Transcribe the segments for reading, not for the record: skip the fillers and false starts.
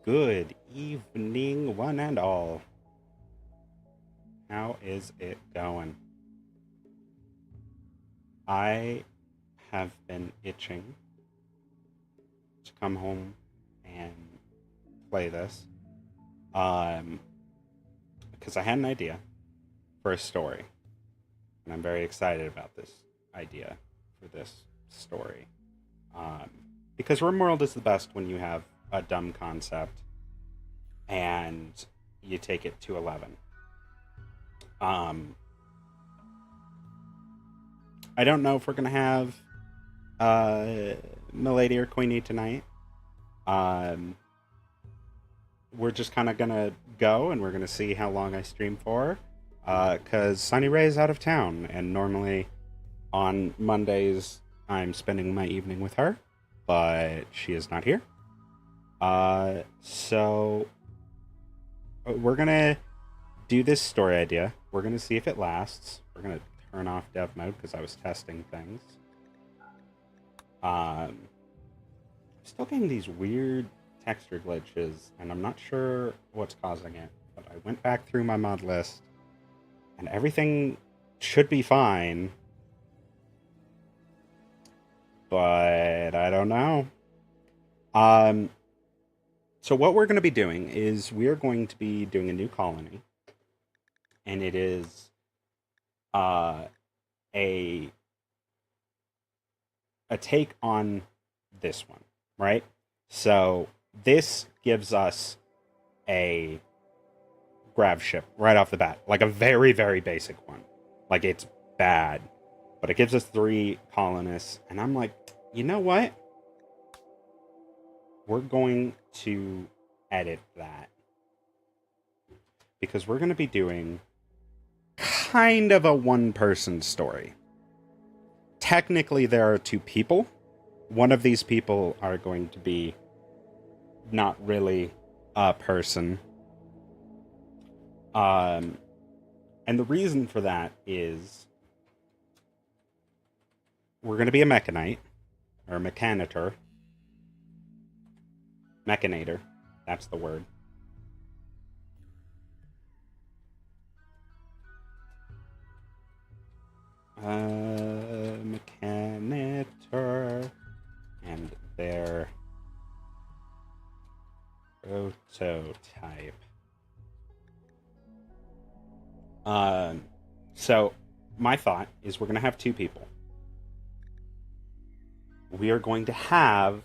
Good evening, one and all. How is it going? I have been itching to come home and play this. Um, because I had an idea for a story, and I'm very excited about this idea for this story. Um, because Rimworld is the best when you have a dumb concept and you take it to 11. Um, I don't know if we're gonna have Milady or Queenie tonight. Um, we're just kind of gonna go and we're gonna see how long I stream for. Cause Sunny Ray is out of town, and normally on Mondays I'm spending my evening with her, but she is not here. So we're gonna do this story idea. We're gonna see if it lasts. We're gonna turn off dev mode because I was testing things. I'm still getting these weird texture glitches, and I'm not sure what's causing it. But I went back through my mod list, and everything should be fine. But I don't know. So what we're going to be doing is we are going to be doing a new colony, and it is a take on this one, right? So this gives us a grav ship right off the bat, like a very, very basic one. Like, it's bad, but it gives us 3 colonists, and I'm like, you know what? We're going to edit that because we're going to be doing kind of a one-person story. Technically, there are 2 people. One of these people are going to be not really a person. And the reason for that is we're going to be a mechanite, or mechanitor. Mechanator. That's the word. Mechanitor. And their prototype. So my thought is we're going to have 2 people. We are going to have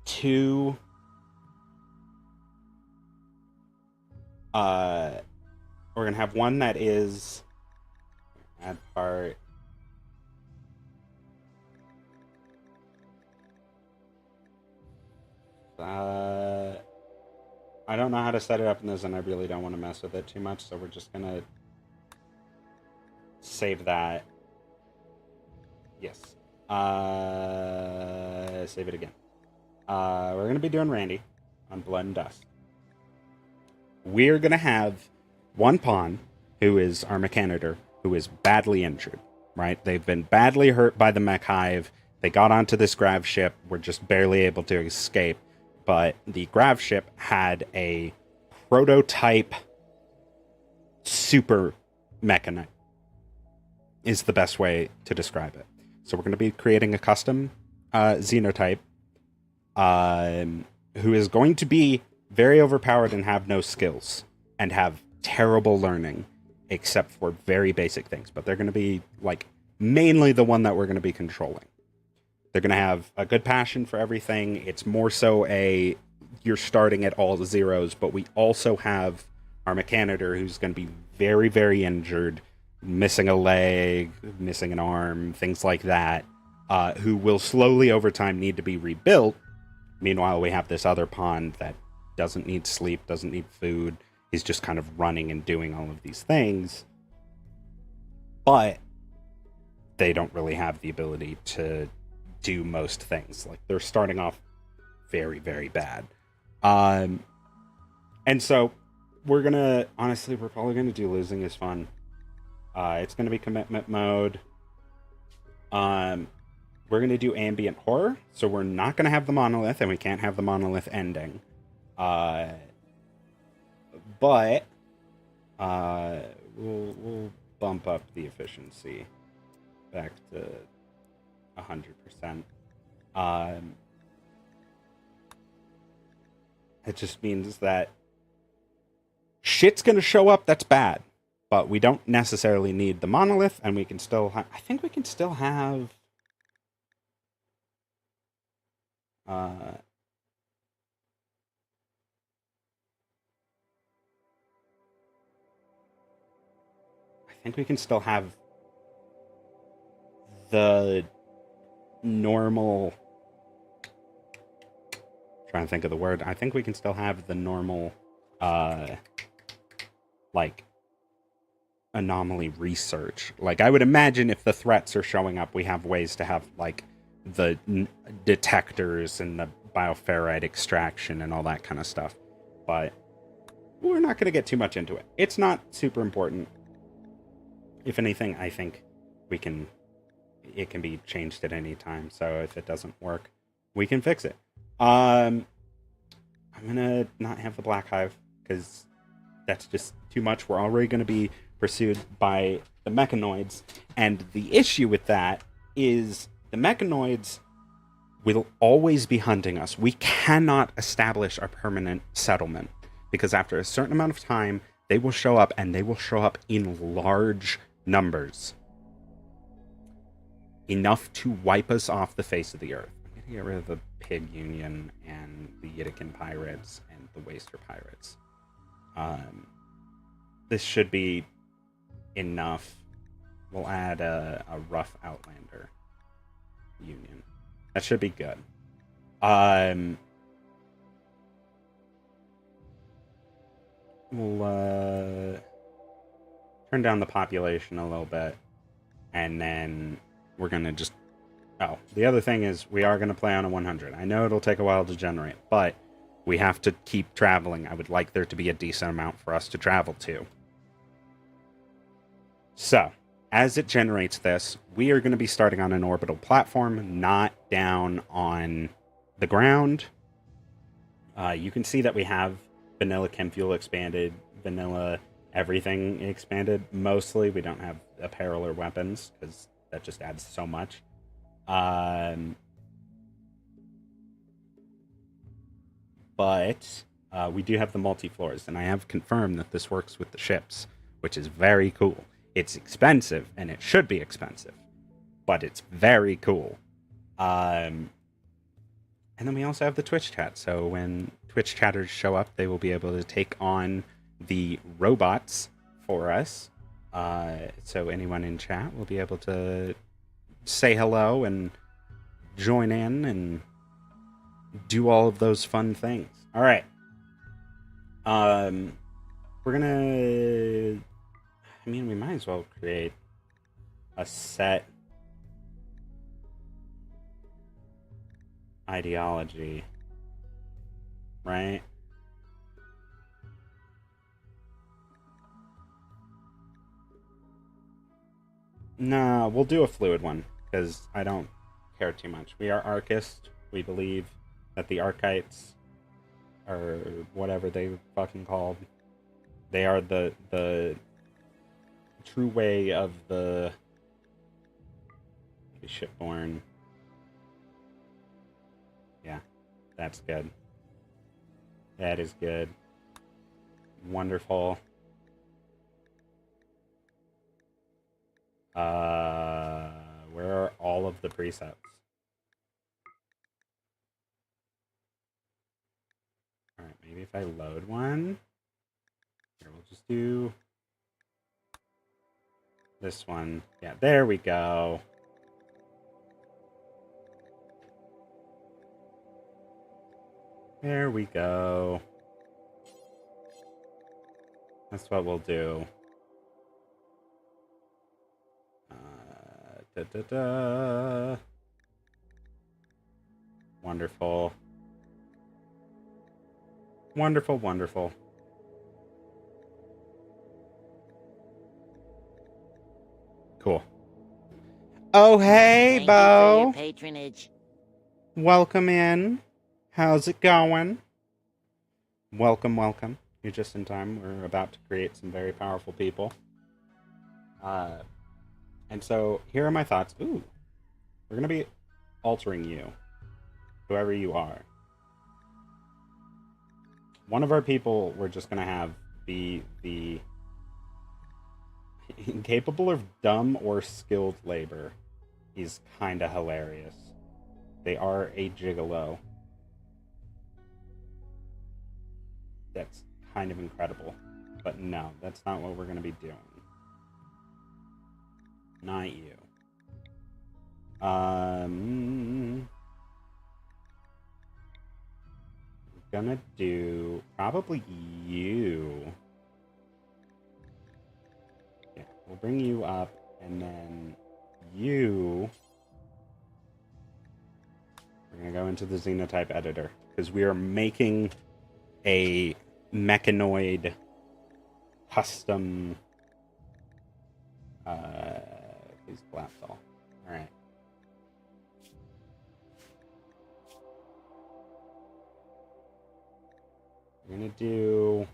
2 we're gonna have one that is add part. I don't know how to set it up in this, and I really don't want to mess with it too much, so we're just gonna save that. Yes. Save it again. We're gonna be doing Randy on Blood and Dust. We're gonna have one pawn who is our mechanitor, who is badly injured, right? They've been badly hurt by the mech hive. They got onto this grav ship. We're just barely able to escape. But the grav ship had a prototype super mechanite, is the best way to describe it. So we're going to be creating a custom xenotype who is going to be very overpowered and have no skills and have terrible learning except for very basic things. But they're going to be like mainly the one that we're going to be controlling. They're going to have a good passion for everything. It's more so you're starting at all the zeros, but we also have our mechanitor who's going to be very, very injured, missing a leg, missing an arm, things like that, who will slowly over time need to be rebuilt. Meanwhile, we have this other pawn that doesn't need sleep, doesn't need food. He's just kind of running and doing all of these things. But they don't really have the ability to do most things. Like, they're starting off very, very bad. And so we're probably gonna do losing is fun. It's gonna be commitment mode. We're gonna do ambient horror, so we're not gonna have the monolith, and we can't have the monolith ending. Uh, but we'll bump up the efficiency back to 100%. It just means that shit's gonna show up that's bad, but we don't necessarily need the monolith, and we can still I think we can still have I think we can still have the normal, trying to think of the word. I think we can still have the normal like anomaly research. Like, I would imagine if the threats are showing up, we have ways to have like the detectors and the bioferrite extraction and all that kind of stuff. But we're not going to get too much into it. It's not super important. If anything, I think it can be changed at any time. So if it doesn't work, we can fix it. I'm gonna not have the Black Hive because that's just too much. We're already going to be pursued by the mechanoids, and the issue with that is the mechanoids will always be hunting us. We cannot establish a permanent settlement because after a certain amount of time, they will show up, and they will show up in large numbers. Enough to wipe us off the face of the earth. I'm going to get rid of the Pig Union and the Yitican Pirates and the Waster Pirates. This should be enough. We'll add a Rough Outlander Union. That should be good. We'll turn down the population a little bit, and then we're going to just... Oh, the other thing is we are going to play on a 100. I know it'll take a while to generate, but we have to keep traveling. I would like there to be a decent amount for us to travel to. So, as it generates this, we are going to be starting on an orbital platform, not down on the ground. You can see that we have vanilla chem fuel expanded, vanilla everything expanded. Mostly, we don't have apparel or weapons, because that just adds so much. But we do have the multi-floors, and I have confirmed that this works with the ships, which is very cool. It's expensive, and it should be expensive, but it's very cool. And then we also have the Twitch chat, so when Twitch chatters show up, they will be able to take on the robots for us. So anyone in chat will be able to say hello and join in and do all of those fun things. All right. We're gonna... I mean, we might as well create a set ideology, right? No, we'll do a fluid one, because I don't care too much. We are Archist. We believe that the Archites, or whatever they fucking called, they are the true way of the shipborn. Yeah, that's good. That is good. Wonderful. Where are all of the presets? Alright, maybe if I load one. Here, we'll just do this one. Yeah, there we go. There we go. That's what we'll do. Wonderful. Wonderful, wonderful. Cool. Oh, hey, Bo. Thank you for your patronage. Welcome in. How's it going? Welcome, welcome. You're just in time. We're about to create some very powerful people. Uh, and so here are my thoughts. Ooh, we're gonna be altering you, whoever you are. One of our people we're just gonna have be the incapable of dumb or skilled labor. He's kinda hilarious. They are a gigolo. That's kind of incredible. But no, that's not what we're gonna be doing. Not you. Gonna do probably you. Yeah, we'll bring you up, and then you. We're gonna go into the xenotype editor because we are making a mechanoid custom. Please collapse all. All right. We're gonna do.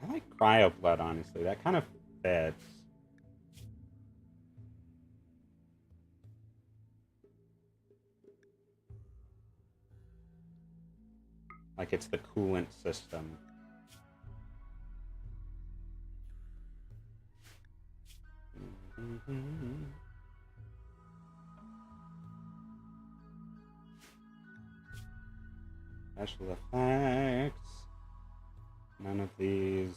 I like cryo blood, honestly. That kind of fits. Like it's the coolant system. Special effects. None of these.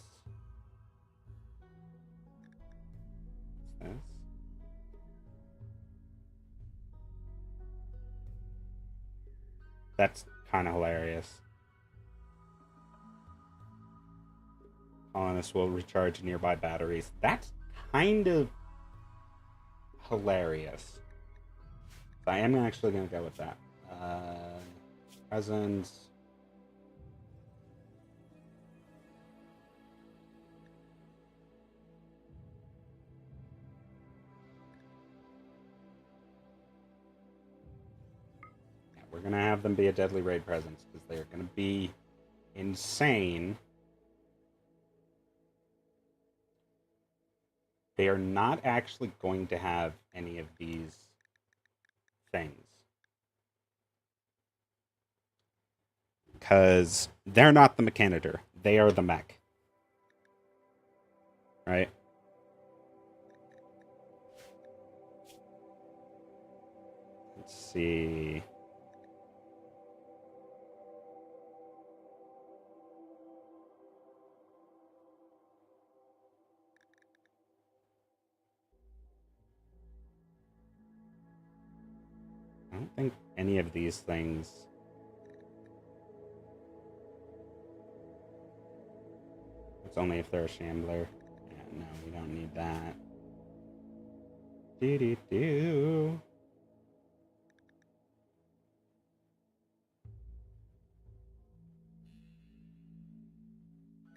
What's this? That's kind of hilarious. Colonists will recharge nearby batteries. That's kind of hilarious. So I am actually going to go with that. Presents. Yeah, we're going to have them be a deadly raid presence because they're going to be insane. They are not actually going to have any of these things. Because they're not the Mechanitor. They are the mech. Right? Let's see. I don't think any of these things. It's only if they're a Shambler. Yeah, no, we don't need that. Do.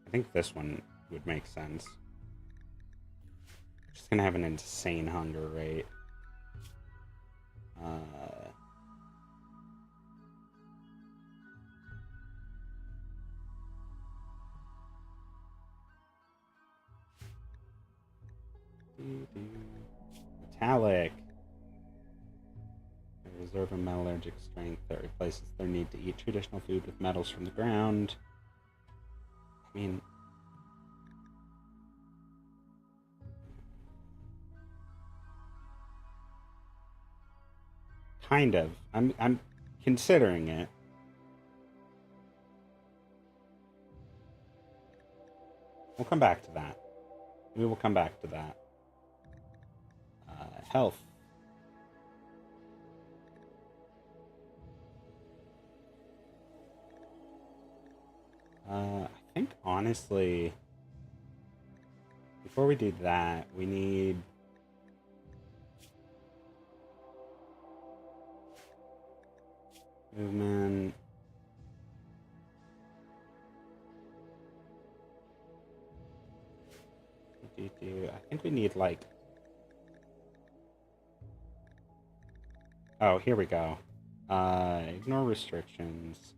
I think this one would make sense. Just gonna have an insane hunger rate. Metallic. They reserve a metallurgic strength that replaces their need to eat traditional food with metals from the ground. I mean, kind of. I'm considering it. We'll come back to that. We will come back to that. Health. I think honestly, before we do that, we need. Movement. I think we need like... Oh, here we go. Ignore restrictions.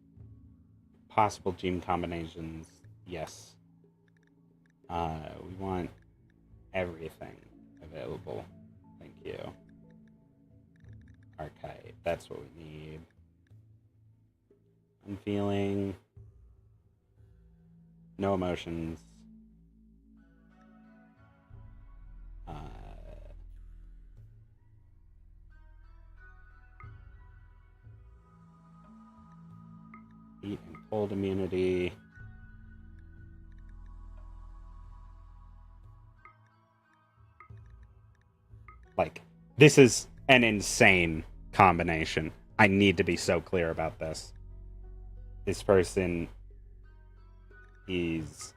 Possible gene combinations. Yes. We want everything available. Thank you. Archive. That's what we need. I'm feeling... No emotions. Heat and cold immunity. Like, this is an insane combination. I need to be so clear about this. This person is...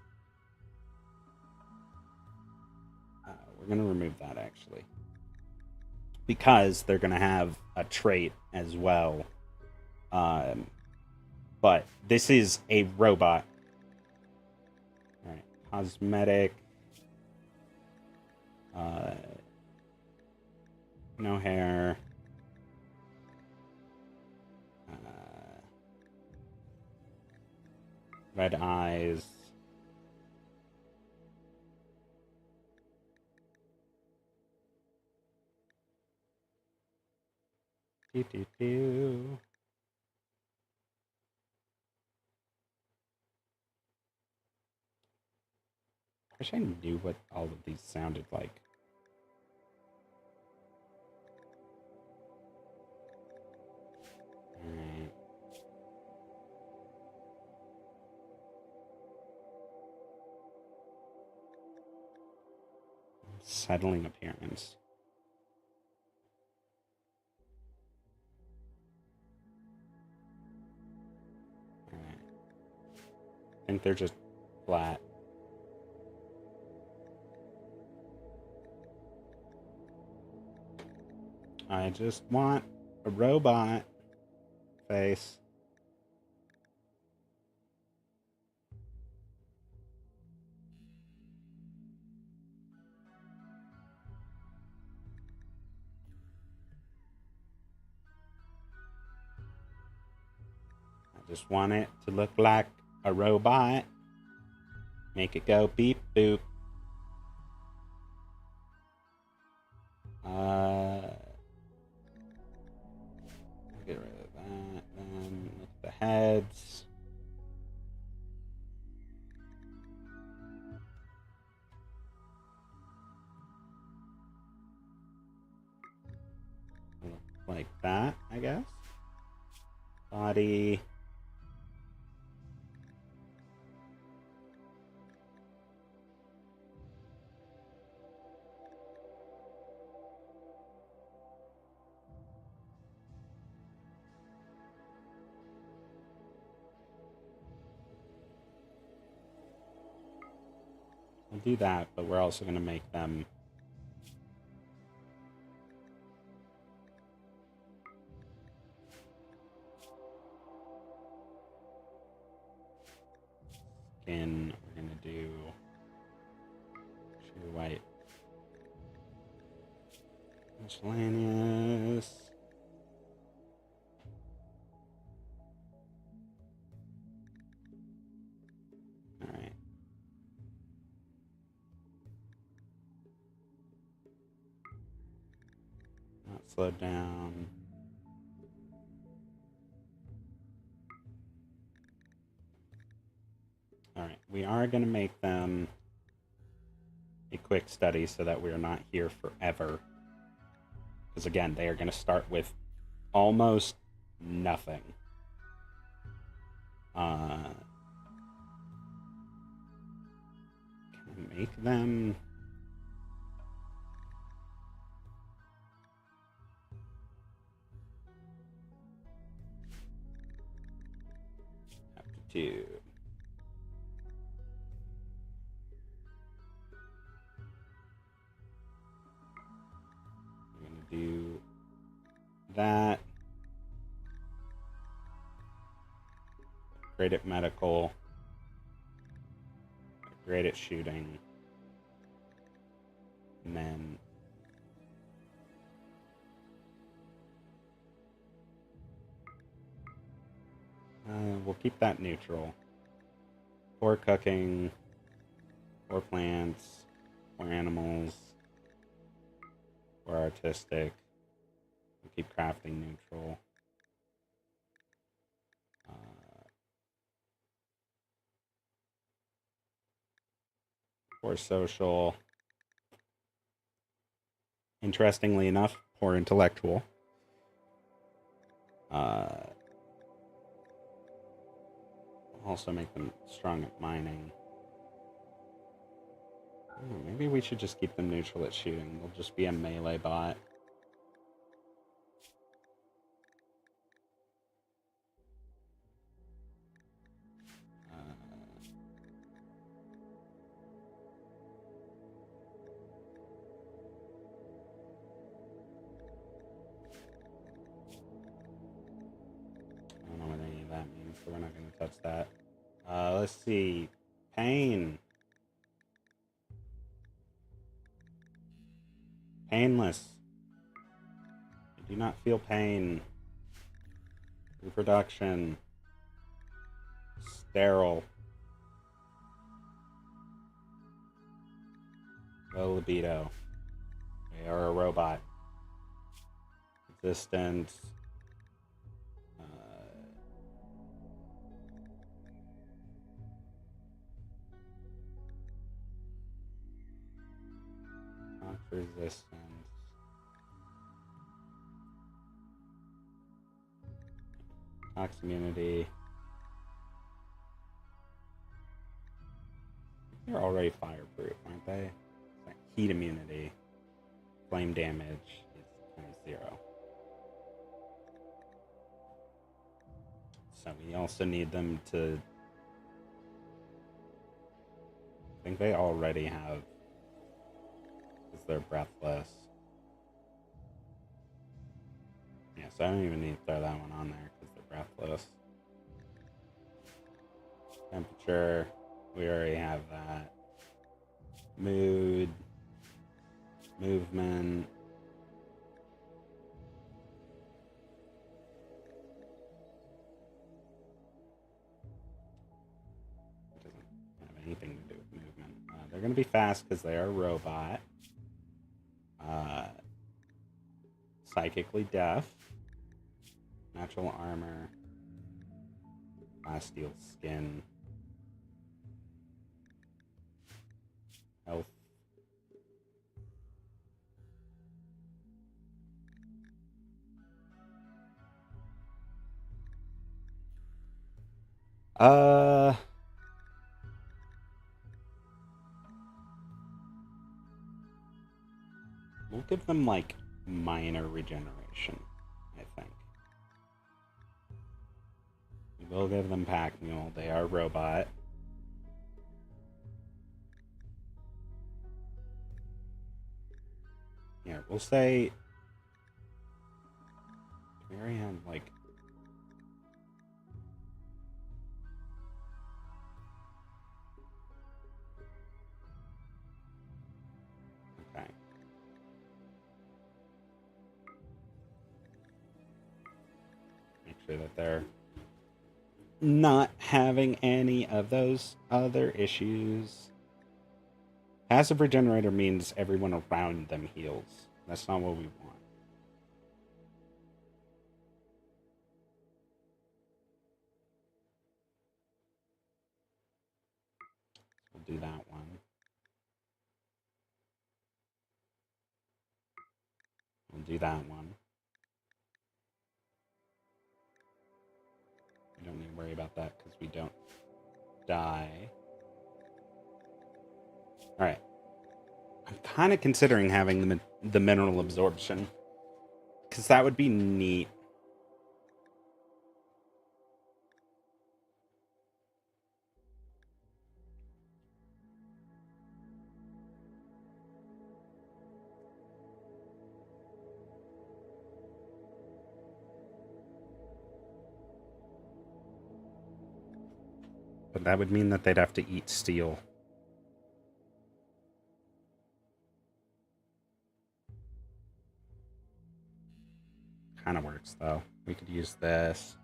we're going to remove that, actually. Because they're going to have a trait as well. But this is a robot. Alright, cosmetic. No hair. Red eyes. Do. I wish I knew what all of these sounded like. Alright. Settling appearance. Alright. I think they're just flat. I just want a robot face. I just want it to look like a robot. Make it go beep boop. Get rid of that. Then look at the heads. Look like that, I guess. Body. We'll do that, but we're also going to make them skin. We're going to do sheer white. Miscellaneous. Alright. Not slowed down. Alright, we are going to make them a quick study so that we're not here forever. Because again, they are going to start with almost nothing. Can I make them... aptitude. I'm going to do that. great at medical, great at shooting, and then we'll keep that neutral. Poor cooking, poor plants, poor animals, poor artistic. We'll keep crafting neutral. Poor social. Interestingly enough, poor intellectual. Also make them strong at mining. Maybe we should just keep them neutral at shooting. They'll just be a melee bot. I don't know what any of that means, so we're not going to touch that. Let's see. Pain. Painless. I do not feel pain. Reproduction. Sterile. Low libido. They are a robot. Existence. Resistance. Tox immunity. They're already fireproof, aren't they? Like heat immunity. Flame damage is kind of 0. So we also need them to... I think they already have... because they're breathless. Yeah, so I don't even need to throw that one on there because they're breathless. Temperature, we already have that. Mood, movement. It doesn't have anything to do with movement. They're going to be fast because they are a robot. Psychically deaf. Natural armor. Glass steel skin. Health. We'll give them like minor regeneration, I think. We will give them pack mule. They are robot. Yeah, we'll say... we already have like... okay. Make sure that they're not having any of those other issues. Passive regenerator means everyone around them heals. That's not what we want. We'll do that one. We'll do that one. We don't need to worry about that because we don't die. Alright. I'm kind of considering having the mineral absorption. Because that would be neat. But that would mean that they'd have to eat steel. Kind of works, though. We could use this.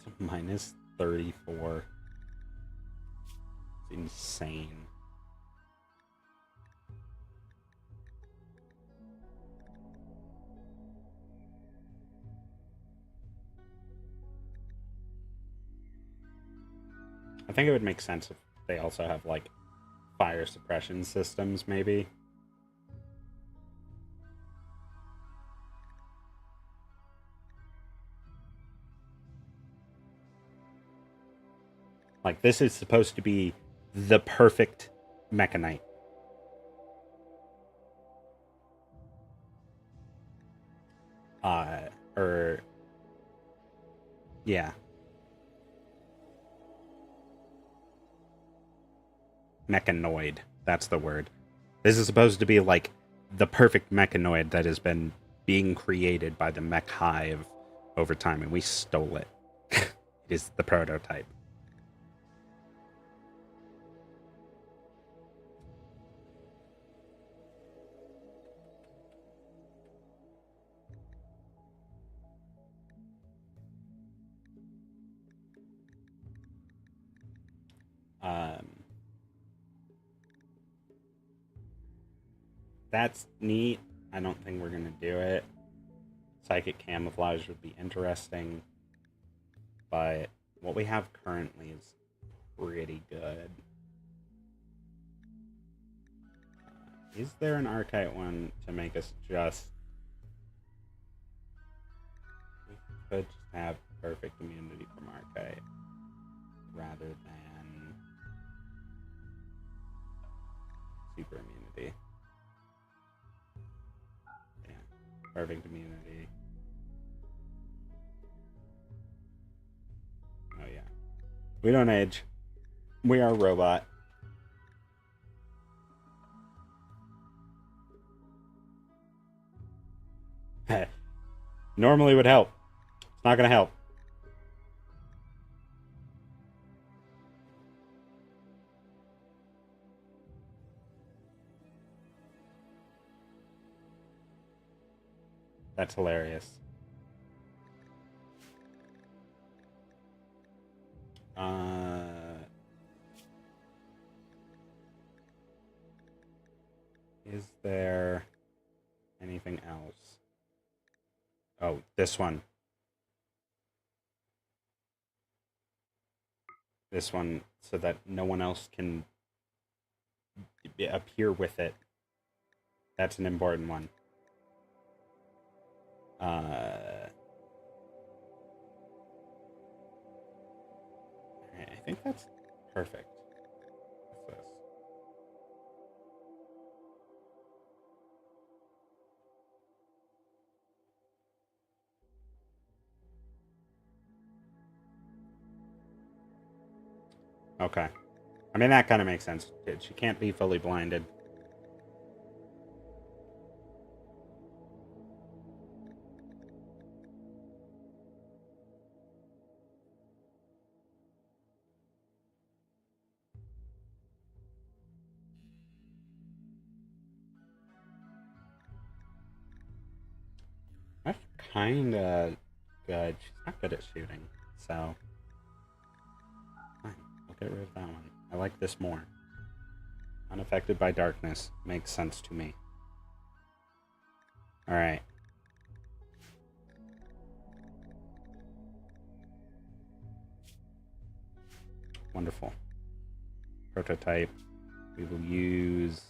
So minus 34. It's insane. I think it would make sense if they also have, like, fire suppression systems, maybe. Like, this is supposed to be the perfect Mechanite. Yeah. Mechanoid. That's the word. This is supposed to be, like, the perfect mechanoid that has been being created by the mech hive over time, and we stole it. It is the prototype. That's neat. I don't think we're gonna do it. Psychic camouflage would be interesting, but what we have currently is pretty good. Is there an Archite one to make us just... We could just have perfect immunity from Archite rather than super immunity. Yeah, perfect immunity. Oh yeah. We don't age. We are a robot. Normally would help. It's not gonna help. That's hilarious. Is there anything else? Oh, this one. This one, so that no one else can appear with it. That's an important one. I think that's perfect. What's this? Okay. I mean, that kind of makes sense. She can't be fully blinded. That's kind of good. She's not good at shooting, so... Fine. We'll get rid of that one. I like this more. Unaffected by darkness. Makes sense to me. Alright. Wonderful. Prototype. We will use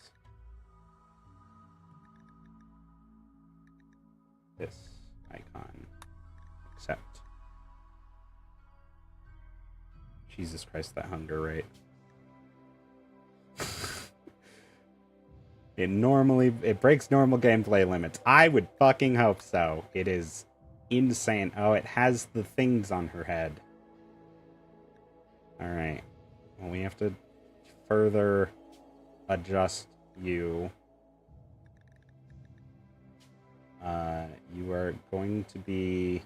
this icon. Accept. Jesus Christ, that hunger rate. It breaks normal gameplay limits. I would fucking hope so. It is insane. Oh, it has the things on her head. Alright. Well, we have to further adjust you. You are going to be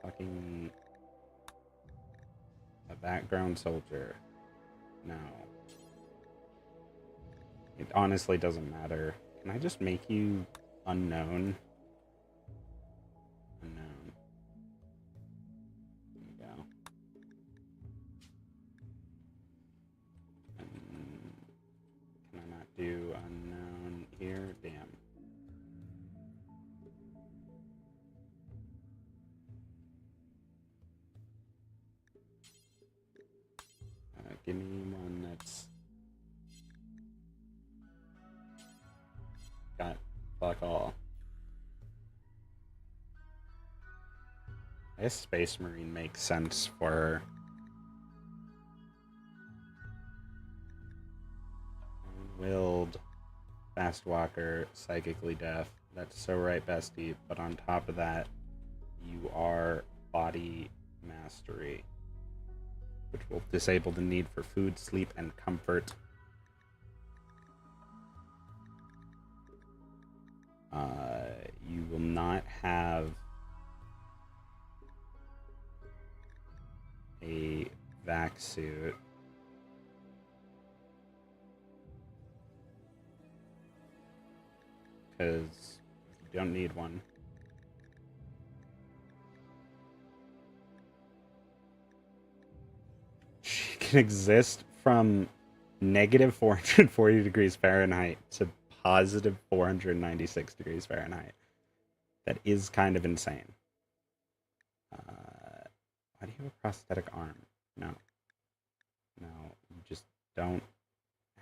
fucking a background soldier. No. It honestly doesn't matter. Can I just make you unknown? Unknown. There we go. Can I not do unknown here? Damn. Give me one that's got fuck all. I guess Space Marine makes sense for willed, fast walker, psychically deaf. That's so right, bestie. But on top of that, you are body mastery, which will disable the need for food, sleep, and comfort. You will not have a vac suit. Because you don't need one. She can exist from negative 440 degrees Fahrenheit to positive 496 degrees Fahrenheit. That is kind of insane. Why do you have a prosthetic arm? No. No, you just don't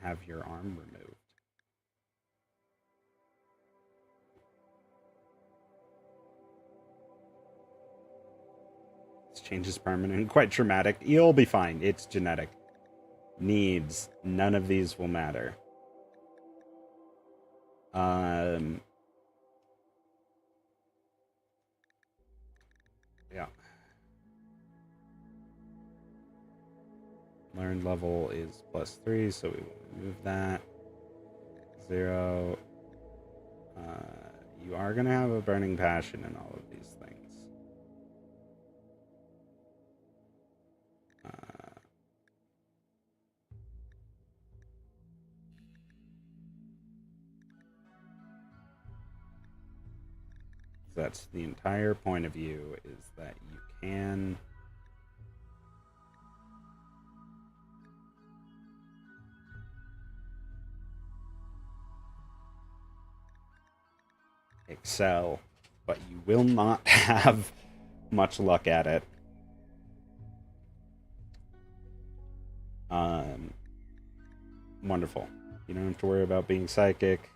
have your arm removed. This change is permanent and quite traumatic. You'll be fine. It's genetic. Needs. None of these will matter. Yeah. Learned level is +3, so we will remove that. 0. You are going to have a burning passion in all of these things. That's the entire point of view, is that you can excel, but you will not have much luck at it. Wonderful. You don't have to worry about being psychic.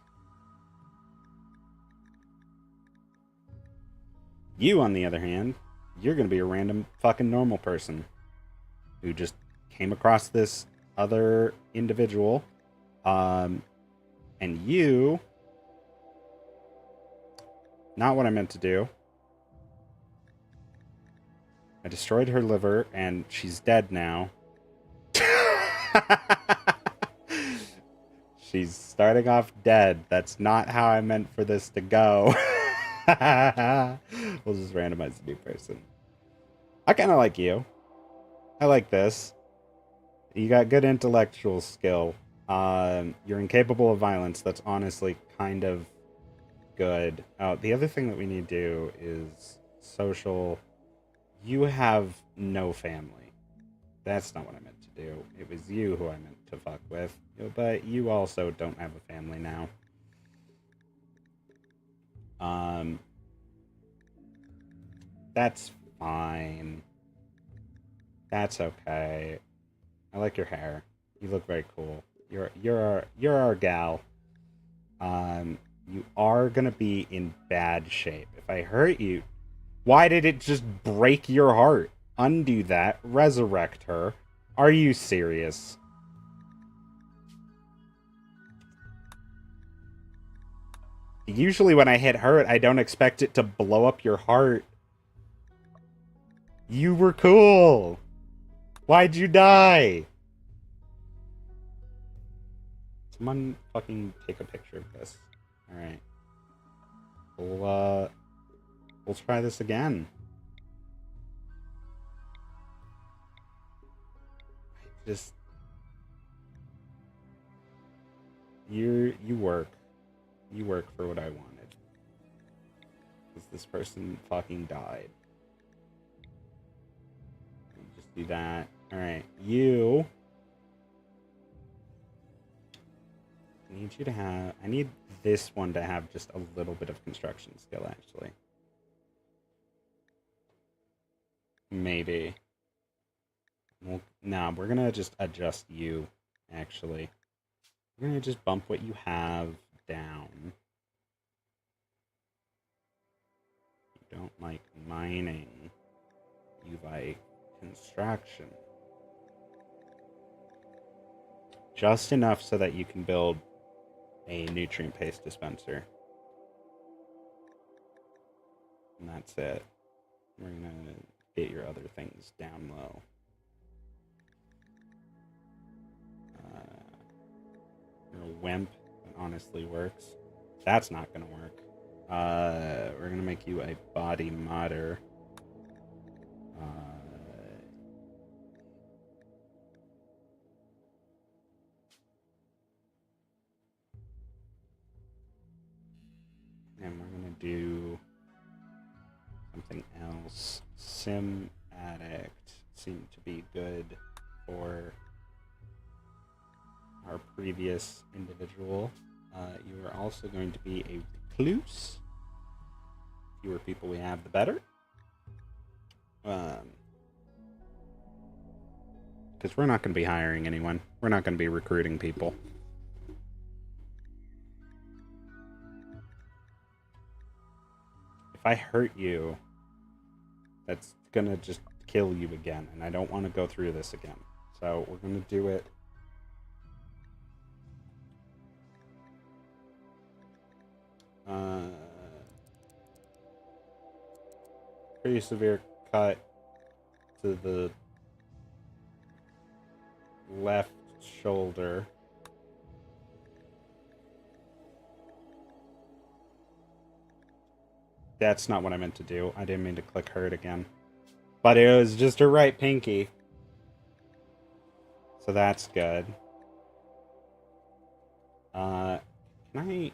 You, on the other hand, you're going to be a random fucking normal person who just came across this other individual. And you... Not what I meant to do. I destroyed her liver, and she's dead now. She's starting off dead. That's not how I meant for this to go. We'll just randomize a new person. I kind of like you. I like this. You got good intellectual skill. You're incapable of violence. That's honestly kind of good. The other thing that we need to do is social. You have no family. That's not what I meant to do. It was you who I meant to fuck with. But you also don't have a family now. That's fine. That's okay. I like your hair. You look very cool. You're our gal. You are gonna be in bad shape. If I hurt you, why did it just break your heart? Undo that. Resurrect her. Are you serious? Usually when I hit hurt, I don't expect it to blow up your heart. You were cool. Why'd you die? Someone fucking take a picture of this. Alright. We'll try this again. Just... You work. You work for what I wanted. Because this person fucking died. Just do that. Alright, you... I need you to have... I need this one to have just a little bit of construction skill, actually. Maybe. Well, nah, we're gonna just adjust you, actually. We're gonna just bump what you have down. You don't like mining. You like construction. Just enough so that you can build a nutrient paste dispenser. And that's it. We're gonna get your other things down low. You're a wimp. That honestly works. That's not gonna work. We're gonna make you a body modder. And we're gonna do something else. Sim addict seemed to be good for our previous individual. You are also going to be a recluse. The fewer people we have, the better. Because we're not going to be hiring anyone. We're not going to be recruiting people. If I hurt you, that's going to just kill you again. And I don't want to go through this again. So we're going to do it. Pretty severe cut to the left shoulder. That's not what I meant to do. I didn't mean to click hurt again. But it was just her right pinky. So that's good. Can I...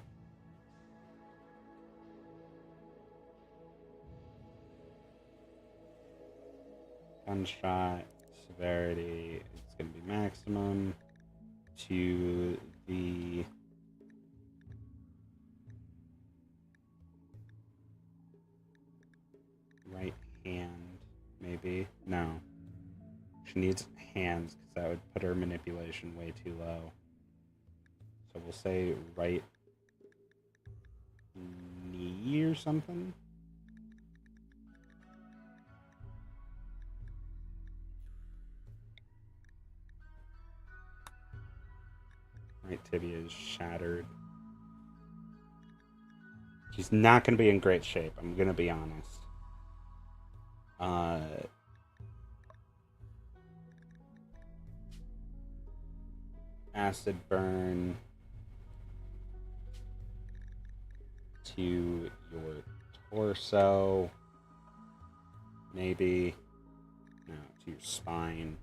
Gunshot severity, it's going to be maximum to the right hand, maybe. No. She needs hands because that would put her manipulation way too low. So we'll say right knee or something. Right tibia is shattered. She's not going to be in great shape, I'm going to be honest. Acid burn to your torso. Maybe. No, to your spine.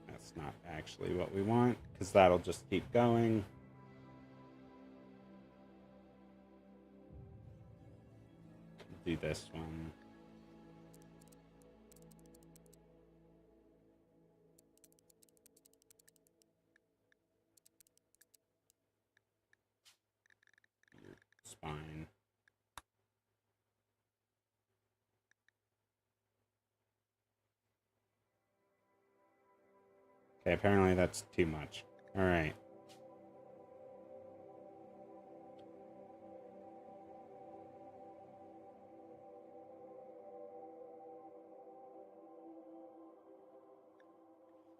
That's not actually what we want, because that'll just keep going. Do this one. Your spine. Okay, apparently that's too much. Alright.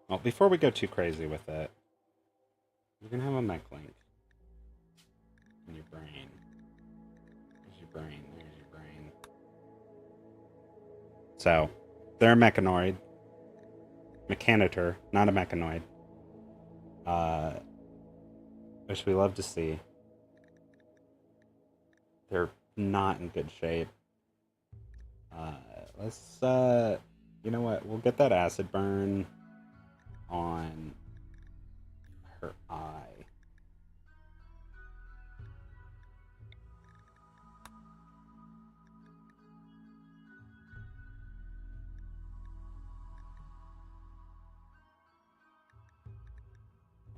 Well, before we go too crazy with it, we're going to have a mech link. And your brain? There's your brain. There's your brain. So, they're a mechanoid. Mechanitor, not a mechanoid. Which we love to see. They're not in good shape. Let's, you know what? We'll get that acid burn on her eye.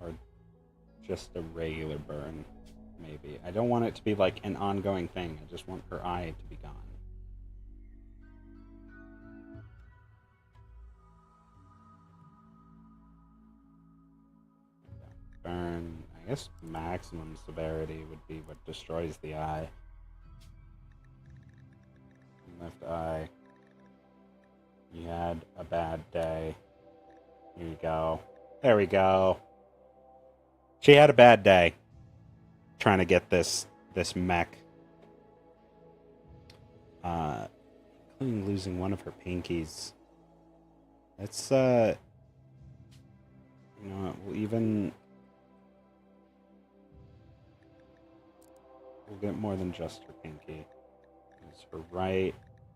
Or just a regular burn, maybe. I don't want it to be like an ongoing thing. I just want her eye to be gone. Burn. I guess maximum severity would be what destroys the eye. Left eye. You had a bad day. Here you go. There we go. She had a bad day trying to get this mech. Including losing one of her pinkies. Let's you know what, we'll get more than just her pinky. It's her right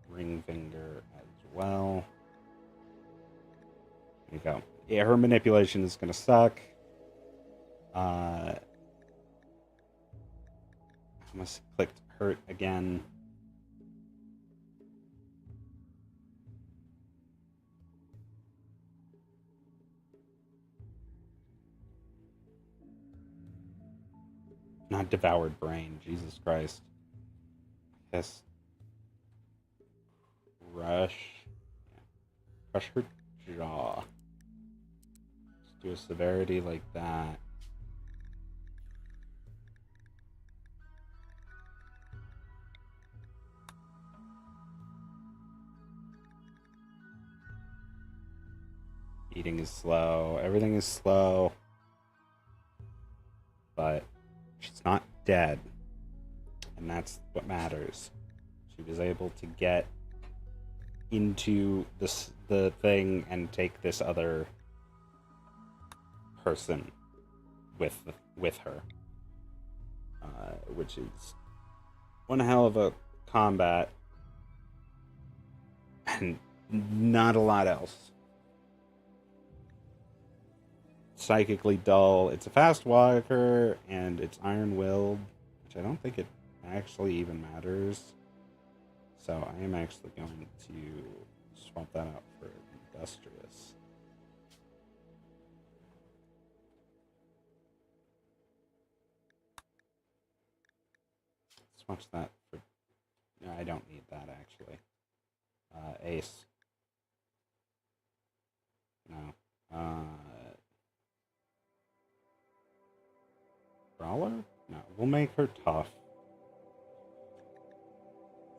ring finger as well. There you go. Yeah, her manipulation is gonna suck. I almost clicked hurt again. Not devoured brain, Jesus Christ. Yes. Crush. Yeah. Crush her jaw. Just do a severity like that. Eating is slow. Everything is slow. But she's not dead. And that's what matters. She was able to get into the thing and take this other person with her. Which is one hell of a combat. And not a lot else. Psychically dull. It's a fast walker, and it's iron-willed, which I don't think it actually even matters. So I am actually going to swap that out for industrious. Swatch that for... No, I don't need that, actually. Ace. No. Brawler? No, we'll make her tough.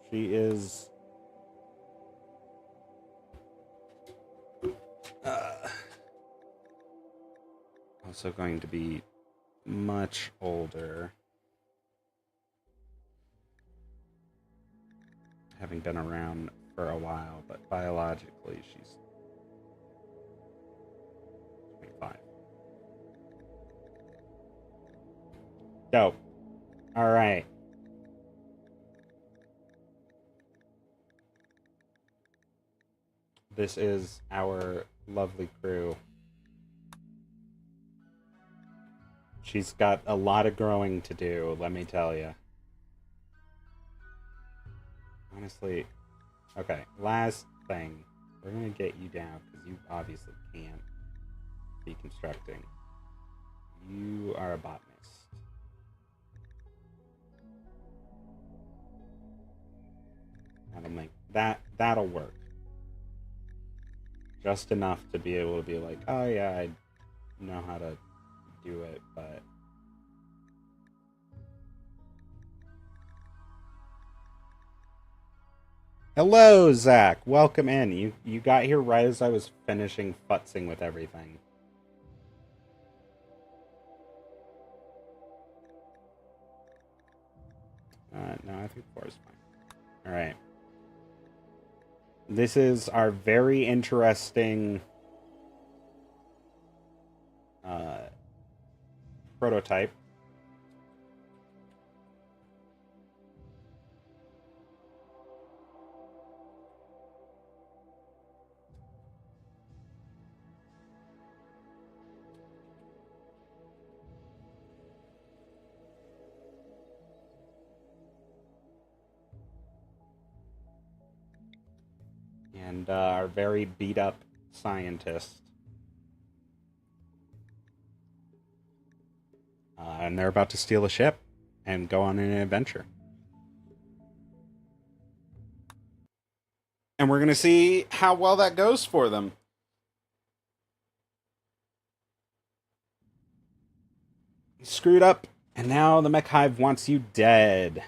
She is... also going to be much older. Having been around for a while, but biologically she's 25. Dope. Alright. This is our lovely crew. She's got a lot of growing to do, let me tell you. Honestly, okay, last thing. We're gonna get you down, because you obviously can't be constructing. You are a botanist. That'll make that'll work. Just enough to be able to be like, oh yeah, I know how to do it, but hello, Zach. Welcome in. You got here right as I was finishing futzing with everything. No, I think 4 is fine. Alright. This is our very interesting prototype. And our very beat up scientist. And they're about to steal a ship and go on an adventure. And we're going to see how well that goes for them. You screwed up, and now the mech hive wants you dead.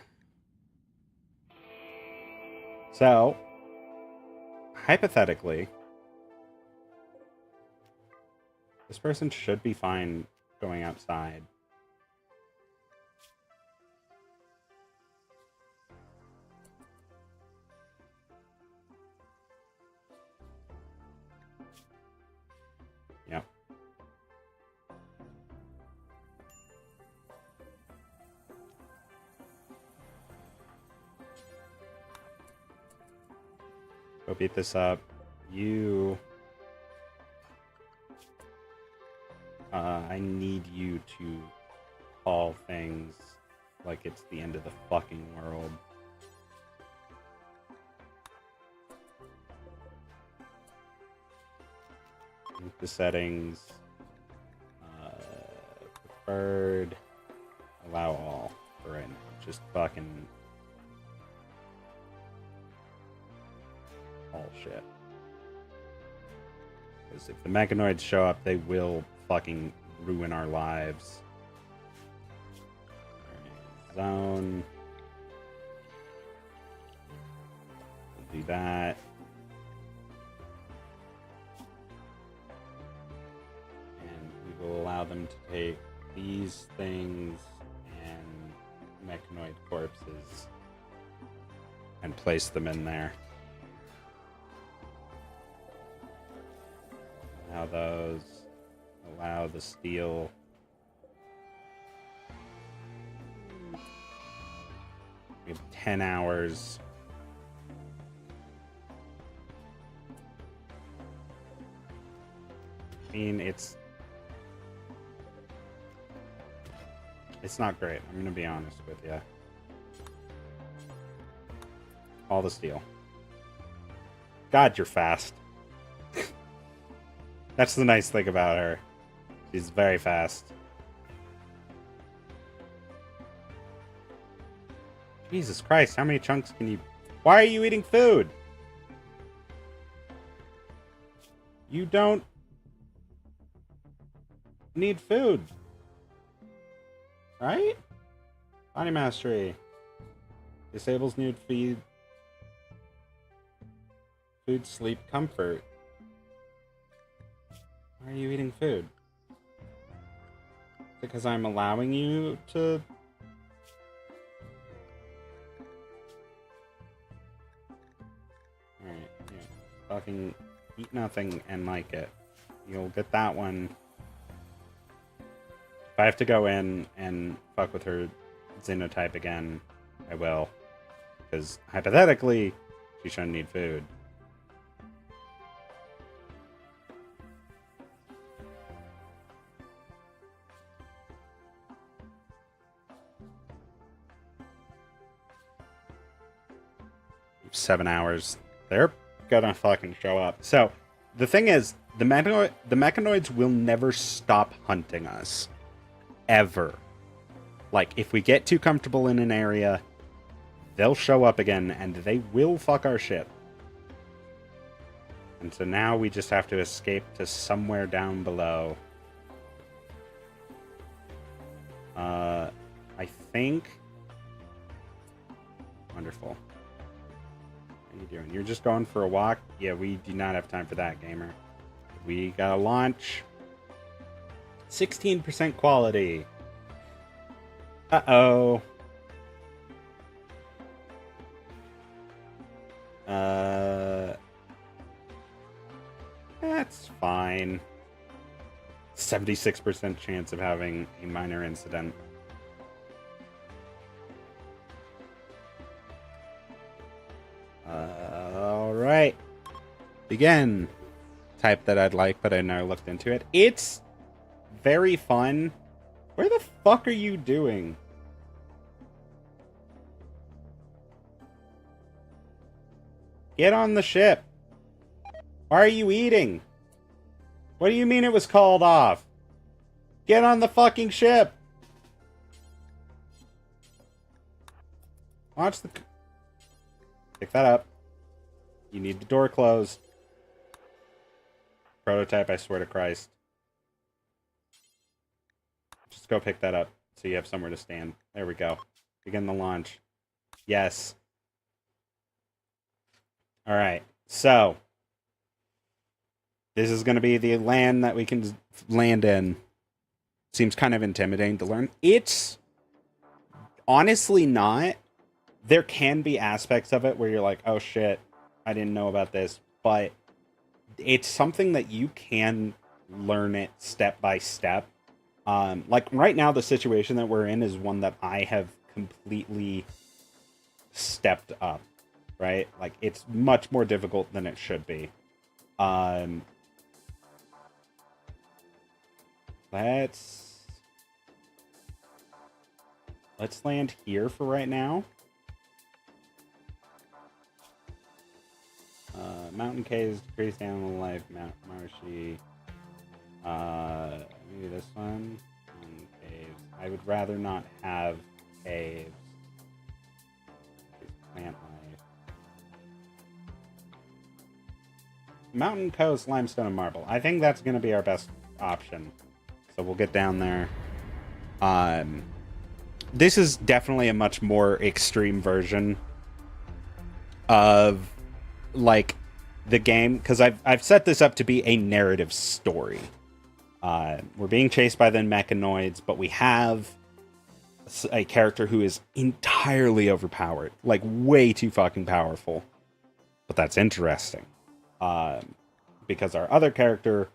So, hypothetically, this person should be fine going outside. Yep. Go beat this up. You... I need you to call things like it's the end of the fucking world. The settings. Preferred. Allow all for right now. Just fucking all shit. Because if the mechanoids show up, they will fucking ruin our lives. Zone. We'll do that. And we will allow them to take these things and mechanoid corpses and place them in there. Allow those. Allow the steel. We have 10 hours. I mean, it's not great. I'm going to be honest with you. All the steel. God, you're fast. That's the nice thing about her. She's very fast. Jesus Christ, how many chunks can you... Why are you eating food? You don't need food. Right? Body mastery. Disables need feed. Food, sleep, comfort. Why are you eating food? Because I'm allowing you to... Alright, yeah. Fucking eat nothing and like it. You'll get that one. If I have to go in and fuck with her xenotype again, I will. Because hypothetically, she shouldn't need food. $7 hours. They're gonna fucking show up. So, the thing is, the mechanoids will never stop hunting us. Ever. Like, if we get too comfortable in an area, they'll show up again, and they will fuck our shit. And so now we just have to escape to somewhere down below. I think... Wonderful. How you doing? You're just going for a walk? Yeah, we do not have time for that, gamer. We gotta launch. 16% quality. Uh-oh. That's fine. 76% chance of having a minor incident. Alright. Begin. Type that I'd like, but I never looked into it. It's very fun. Where the fuck are you doing? Get on the ship. Why are you eating? What do you mean it was called off? Get on the fucking ship. Watch the... Pick that up. You need the door closed. Prototype, I swear to Christ. Just go pick that up so you have somewhere to stand. There we go. Begin the launch. Yes. Alright, so... This is going to be the land that we can land in. Seems kind of intimidating to learn. It's honestly not. There can be aspects of it where you're like, oh shit, I didn't know about this. But it's something that you can learn it step by step. Like right now, the situation that we're in is one that I have completely stepped up, right? Like it's much more difficult than it should be. Let's land here for right now. Mountain caves, decrease animal life, Mount Marshy. Maybe this one. Mountain caves. I would rather not have caves. Plant life. Mountain coast, limestone, and marble. I think that's going to be our best option. So we'll get down there. This is definitely a much more extreme version of like the game, because I've set this up to be a narrative story. We're being chased by the mechanoids, but we have a character who is entirely overpowered, like way too fucking powerful. But that's interesting, because our other character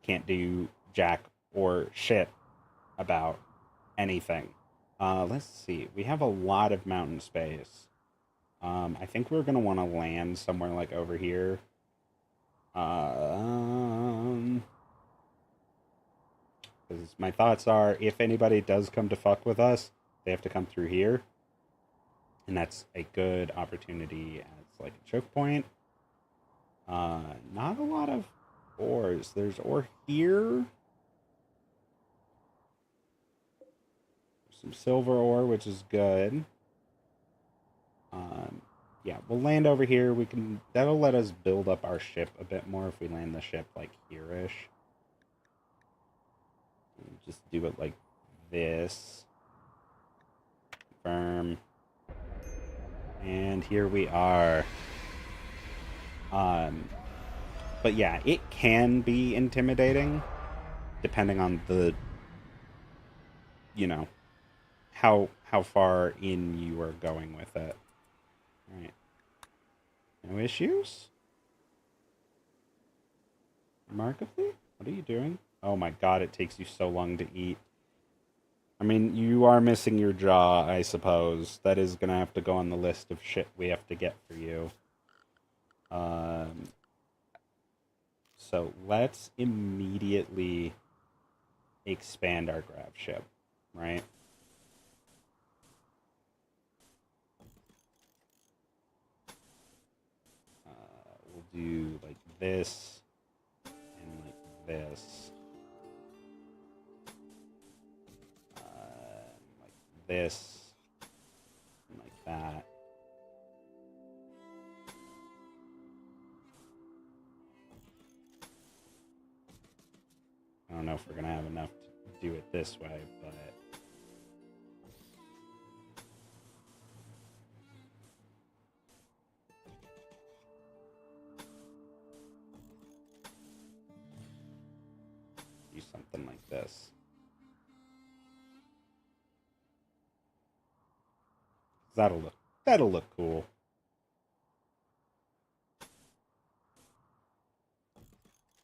can't do jack or shit about anything. Let's see. We have a lot of mountain space. I think we're going to want to land somewhere like over here. Because my thoughts are, if anybody does come to fuck with us, they have to come through here. And that's a good opportunity as like a choke point. Not a lot of ores. There's ore here. Some silver ore, which is good. Yeah, we'll land over here. That'll let us build up our ship a bit more if we land the ship like here-ish. Just do it like this. Confirm. And here we are. But yeah, it can be intimidating depending on the, you know, how far in you are going with it. All right. No issues? Remarkably? What are you doing? Oh my god, it takes you so long to eat. I mean, you are missing your jaw, I suppose. That is gonna have to go on the list of shit we have to get for you. So let's immediately expand our grav ship, right? We'll do like this and like this. Like this and like that. I don't know if we're gonna have enough to do it this way, but do something like this. That'll look cool.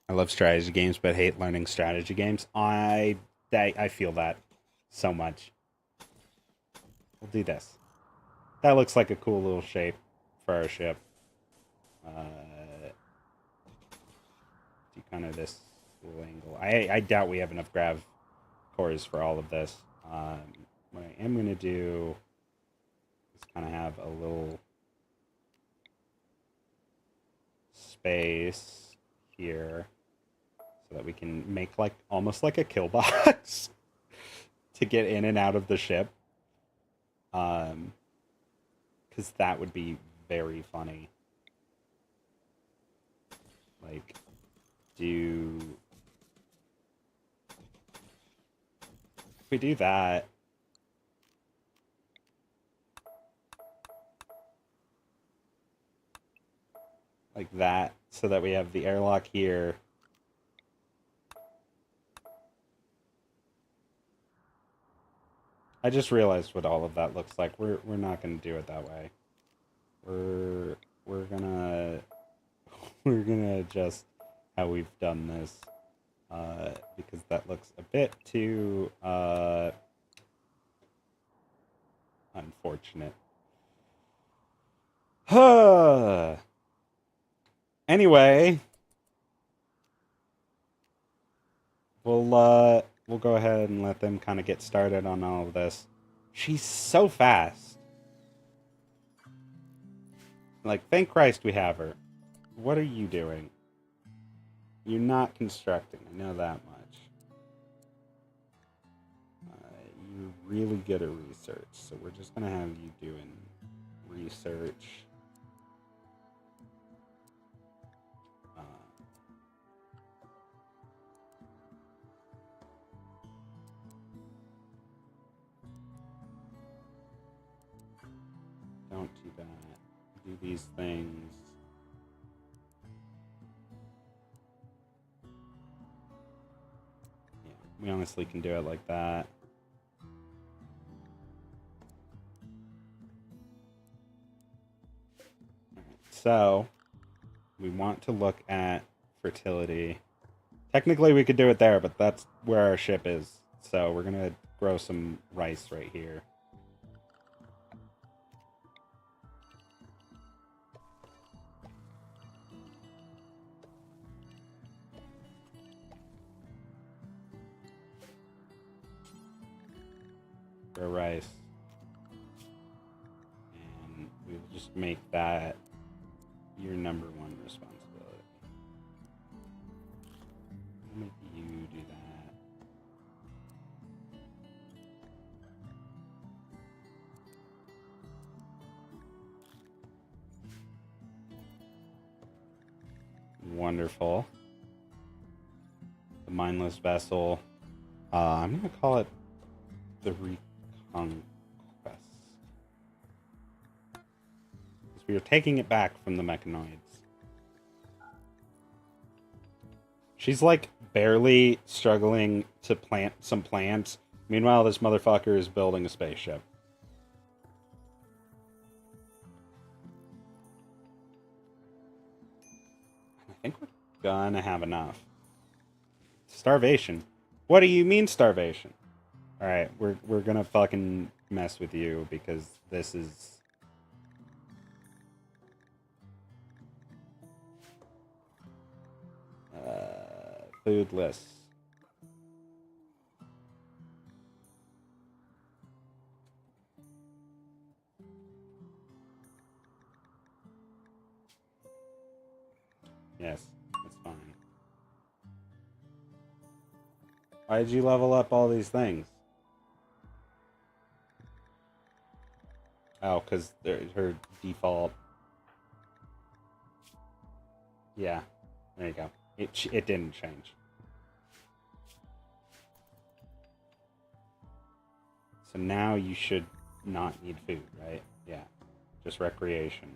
I love strategy games, but hate learning strategy games. I feel that so much. We'll do this. That looks like a cool little shape for our ship. Do kind of this little angle. I doubt we have enough grav cores for all of this. What I am going to do is kind of have a little space here so that we can make like almost like a kill box to get in and out of the ship. Because that would be very funny. Like, if we do that, like that, so that we have the airlock here. I just realized what all of that looks like. We're not gonna do it that way. We're gonna adjust how we've done this, because that looks a bit too unfortunate. Anyway, we'll go ahead and let them kind of get started on all of this. She's so fast. Like, thank Christ we have her. What are you doing? You're not constructing, I know that much. You're really good at research, so we're just gonna have you doing research. Don't do that. Do these things. Yeah, we honestly can do it like that. So, we want to look at fertility. Technically, we could do it there, but that's where our ship is. So, we're going to grow some rice right here. Grow rice. And we'll just make that your #1 responsibility. I'll make you do that. Wonderful. The mindless vessel. I'm going to call it the Reconquest. Because we are taking it back from the mechanoids. She's like barely struggling to plant some plants. Meanwhile, this motherfucker is building a spaceship. I think we're gonna have enough. Starvation. What do you mean starvation? Alright, we're gonna fucking mess with you because this is... foodless. Yes, that's fine. Why did you level up all these things? Oh, because her default... Yeah, there you go. It didn't change. So now you should not need food, right? Yeah, just recreation.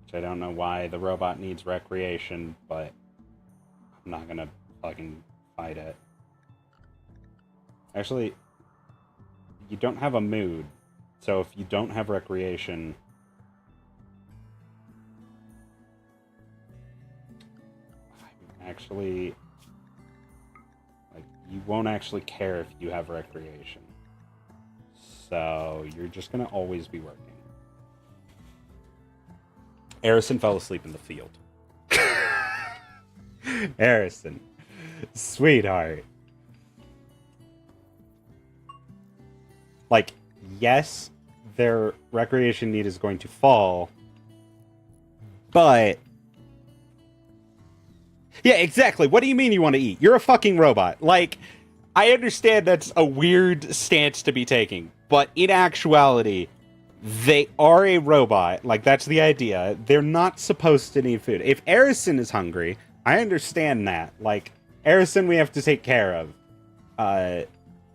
Which I don't know why the robot needs recreation, but I'm not gonna fucking fight it. Actually, you don't have a mood, so if you don't have recreation... I actually, like, you won't actually care if you have recreation. So you're just gonna always be working. Harrison fell asleep in the field. Harrison, sweetheart. Like, yes, their recreation need is going to fall, but... Yeah, exactly. What do you mean you want to eat? You're a fucking robot. Like, I understand that's a weird stance to be taking, but in actuality, they are a robot. Like, that's the idea. They're not supposed to need food. If Arison is hungry, I understand that. Like, Arison we have to take care of.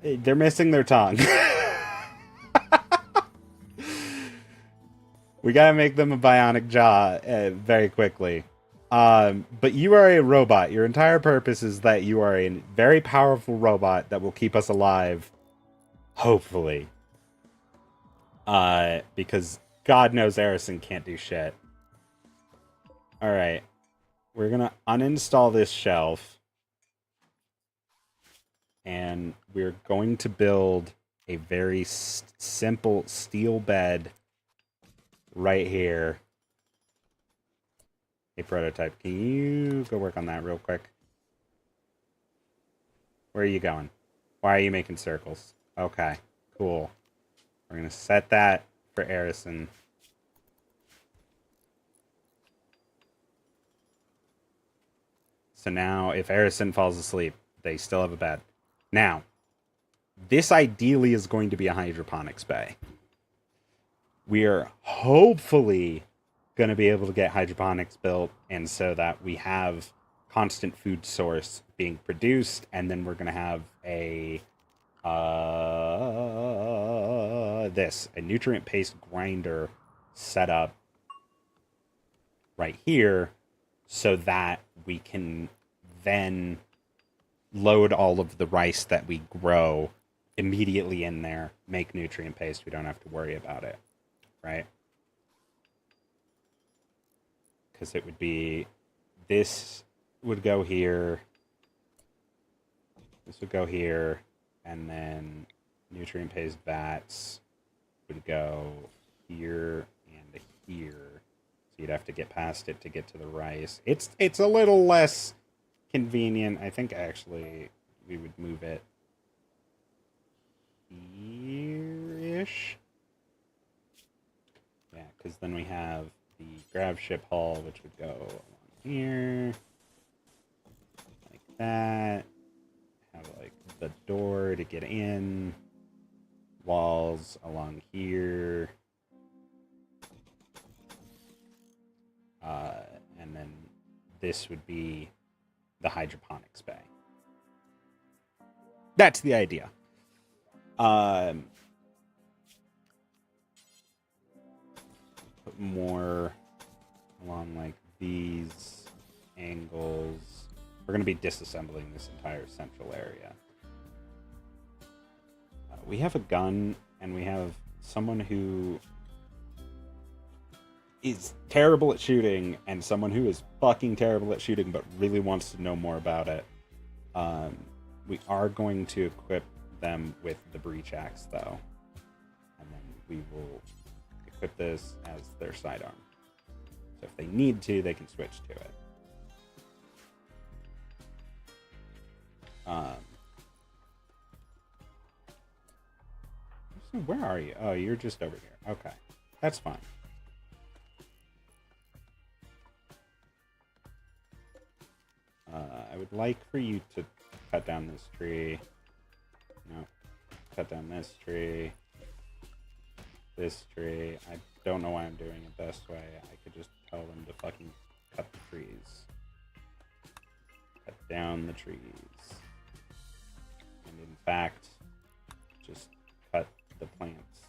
They're missing their tongue. We gotta make them a bionic jaw very quickly. But you are a robot. Your entire purpose is that you are a very powerful robot that will keep us alive. Hopefully. Because God knows Arison can't do shit. Alright. We're gonna uninstall this shelf. And we're going to build a very simple steel bed right here. Hey, Prototype, can you go work on that real quick? Where are you going? Why are you making circles? Okay, cool. We're going to set that for Arison. So now, if Arison falls asleep, they still have a bed. Now, this ideally is going to be a hydroponics bay. We are hopefully going to be able to get hydroponics built, and so that we have constant food source being produced, and then we're going to have a nutrient paste grinder set up right here, so that we can then load all of the rice that we grow immediately in there, make nutrient paste. We don't have to worry about it, right? Because it would be, this would go here, this would go here, and then nutrient paste vats would go here and here. So you'd have to get past it to get to the rice. It's a little less convenient. I think actually we would move it here-ish. Yeah, because then we have the grab ship hall, which would go along here, like that. Have like the door to get in, walls along here, and then this would be the hydroponics bay. That's the idea. Put more along like these angles. We're going to be disassembling this entire central area. We have a gun, and we have someone who is terrible at shooting, and someone who is fucking terrible at shooting but really wants to know more about it. We are going to equip them with the breach axe, though. And then we will equip this as their sidearm. So if they need to, they can switch to it. So where are you? Oh, you're just over here. Okay. That's fine. I would like for you to cut down this tree. No. Cut down this tree. This tree. I don't know why I'm doing it this way. I could just tell them to fucking cut the trees. Cut down the trees. And in fact, just cut the plants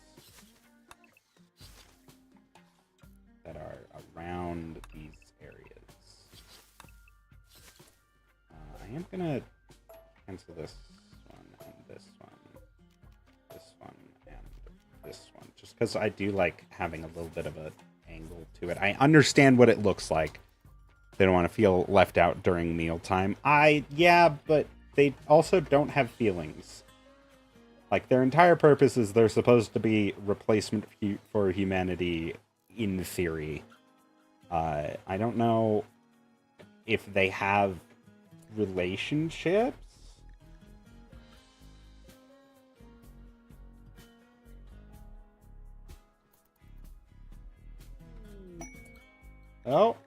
that are around these areas. I am gonna cancel this one and this one, this one and this one, just because I do like having a little bit of an angle to it. I understand what it looks like, They don't want to feel left out during mealtime. Yeah, but they also don't have feelings. Like, their entire purpose is they're supposed to be replacement for humanity in theory. I don't know if they have relationships. Oh.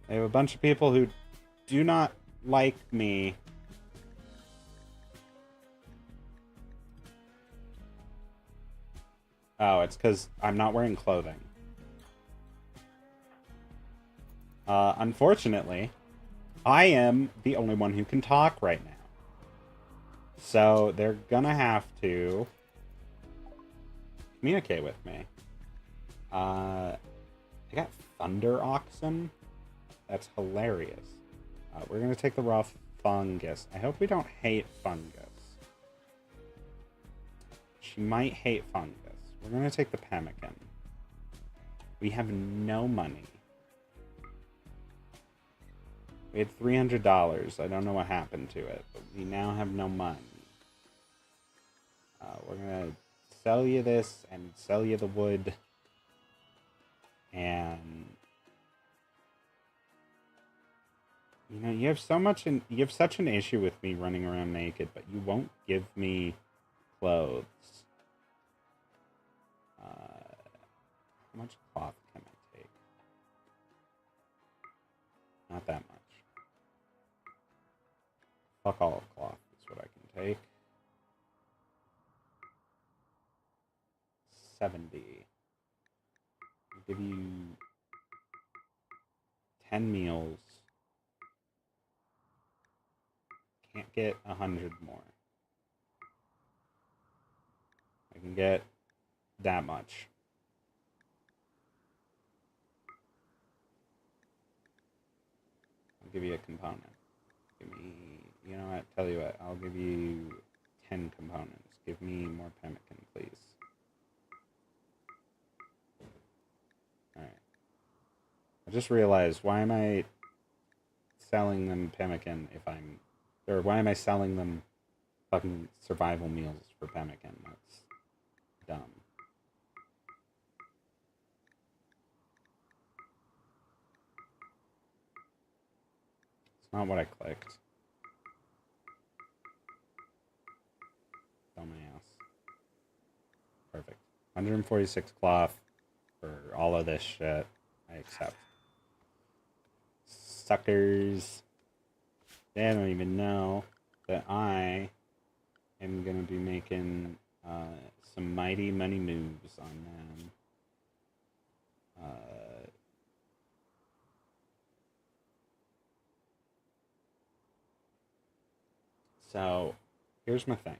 They have a bunch of people who do not like me. Oh, it's because I'm not wearing clothing. Unfortunately, I am the only one who can talk right now. So they're gonna have to communicate with me. I got thunder oxen. That's hilarious. We're gonna take the raw fungus. I hope we don't hate fungus. She might hate fungus. We're gonna take the pemmican. We have no money. We had $300. I don't know what happened to it, but we now have no money. We're gonna sell you this and sell you the wood. And you know, you have such an issue with me running around naked, but you won't give me clothes. How much cloth can I take? Not that much. Fuck all of cloth is what I can take. 70. I'll give you 10 meals. Can't get 100 more. I can get that much. I'll give you a component. Give me, you know what? Tell you what, I'll give you 10 components. Give me more pemmican, please. Alright. I just realized, why am I selling them pemmican if I'm... Or why am I selling them fucking survival meals for pemmican? That's dumb. It's not what I clicked. Dumbass. Perfect. 146 cloth for all of this shit. I accept. Suckers. They don't even know that I am going to be making some mighty money moves on them. So, here's my thing.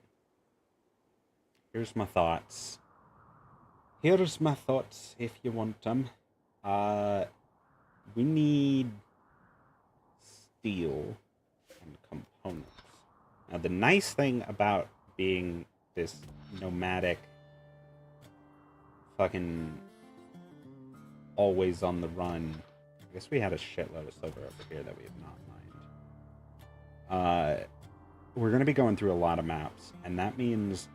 Here's my thoughts. Here's my thoughts, if you want them. We need steel and components. Now, the nice thing about being this nomadic, fucking always on the run. I guess we had a shitload of silver over here that we have not mined. We're going to be going through a lot of maps, and that means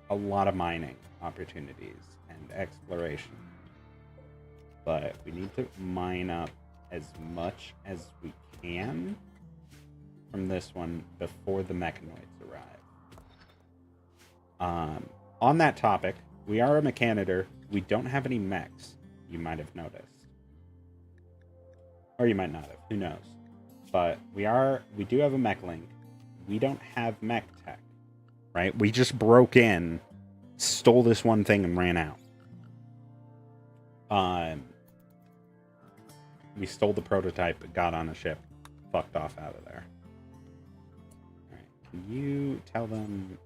a lot of mining opportunities and exploration. But we need to mine up as much as we can from this one before the mechanoids arrive. On that topic, we are a mechanitor. We don't have any mechs, you might have noticed. Or you might not have, who knows. But we do have a mech link. We don't have mech tech, right? We just broke in, stole this one thing, and ran out. We stole the prototype, got on a ship, fucked off out of there. Alright, can you tell them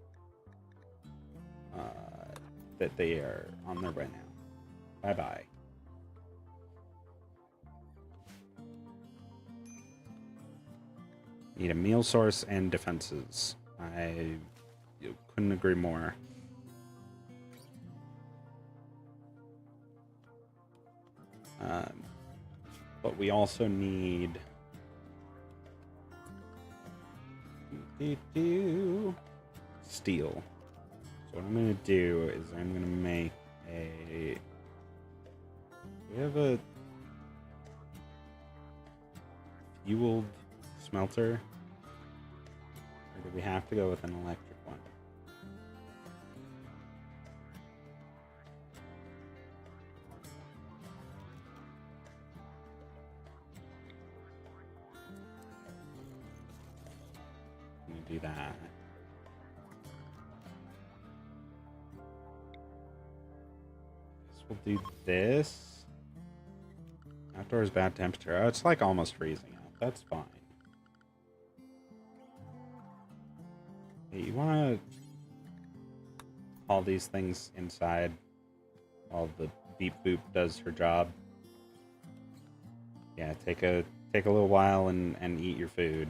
that they are on their way now? Bye-bye. Need a meal source and defenses. I couldn't agree more. But we also need steel. So what I'm gonna do is I'm gonna make a. We have a fueled smelter, or do we have to go with an electric one? Let me do that. We'll do this. Outdoors bad temperature. Oh, it's like almost freezing out. That's fine. Hey, you want to haul these things inside while the beep boop does her job? Yeah, take a little while and eat your food.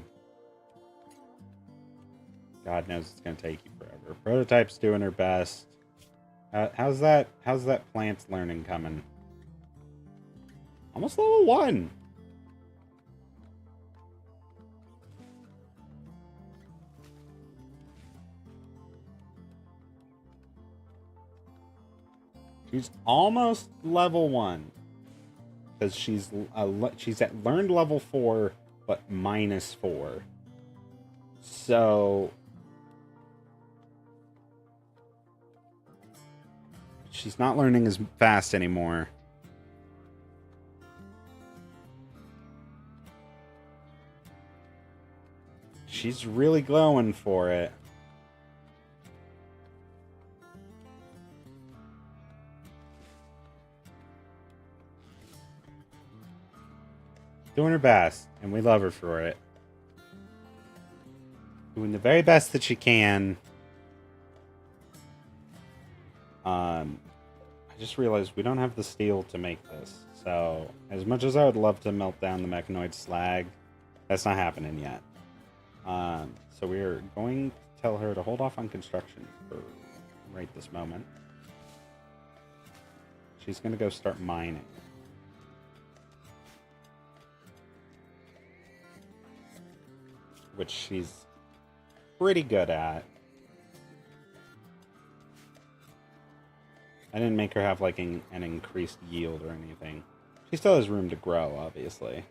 God knows it's gonna take you forever. Prototype's doing her best. How's that plant's learning coming? Almost level 1. She's almost level 1. Because she's at learned level 4, but -4. So she's not learning as fast anymore. She's really glowing for it. Doing her best, and we love her for it. Doing the very best that she can. I just realized we don't have the steel to make this. So, as much as I would love to melt down the mechanoid slag, that's not happening yet. So we're going to tell her to hold off on construction for right this moment. She's going to go start mining. Which she's pretty good at. I didn't make her have like an increased yield or anything. She still has room to grow, obviously.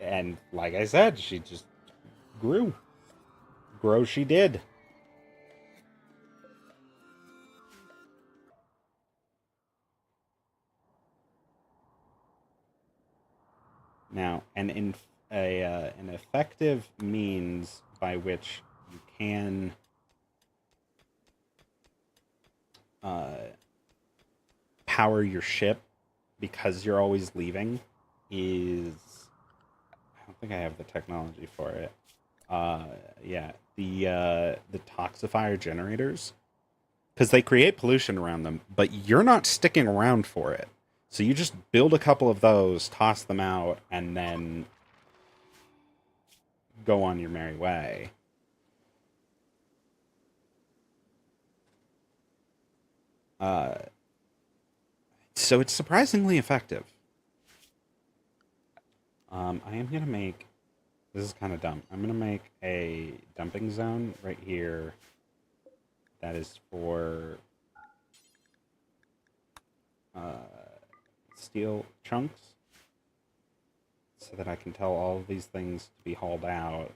And like I said, she just grew. Grow she did. Now, an effective means by which you can power your ship because you're always leaving is... I don't think I have the technology for it. Yeah, the toxifier generators. Because they create pollution around them, but you're not sticking around for it. So you just build a couple of those, toss them out, and then go on your merry way. So it's surprisingly effective. I am going to make... This is kind of dumb. I'm going to make a dumping zone right here that is for steel chunks so that I can tell all of these things to be hauled out.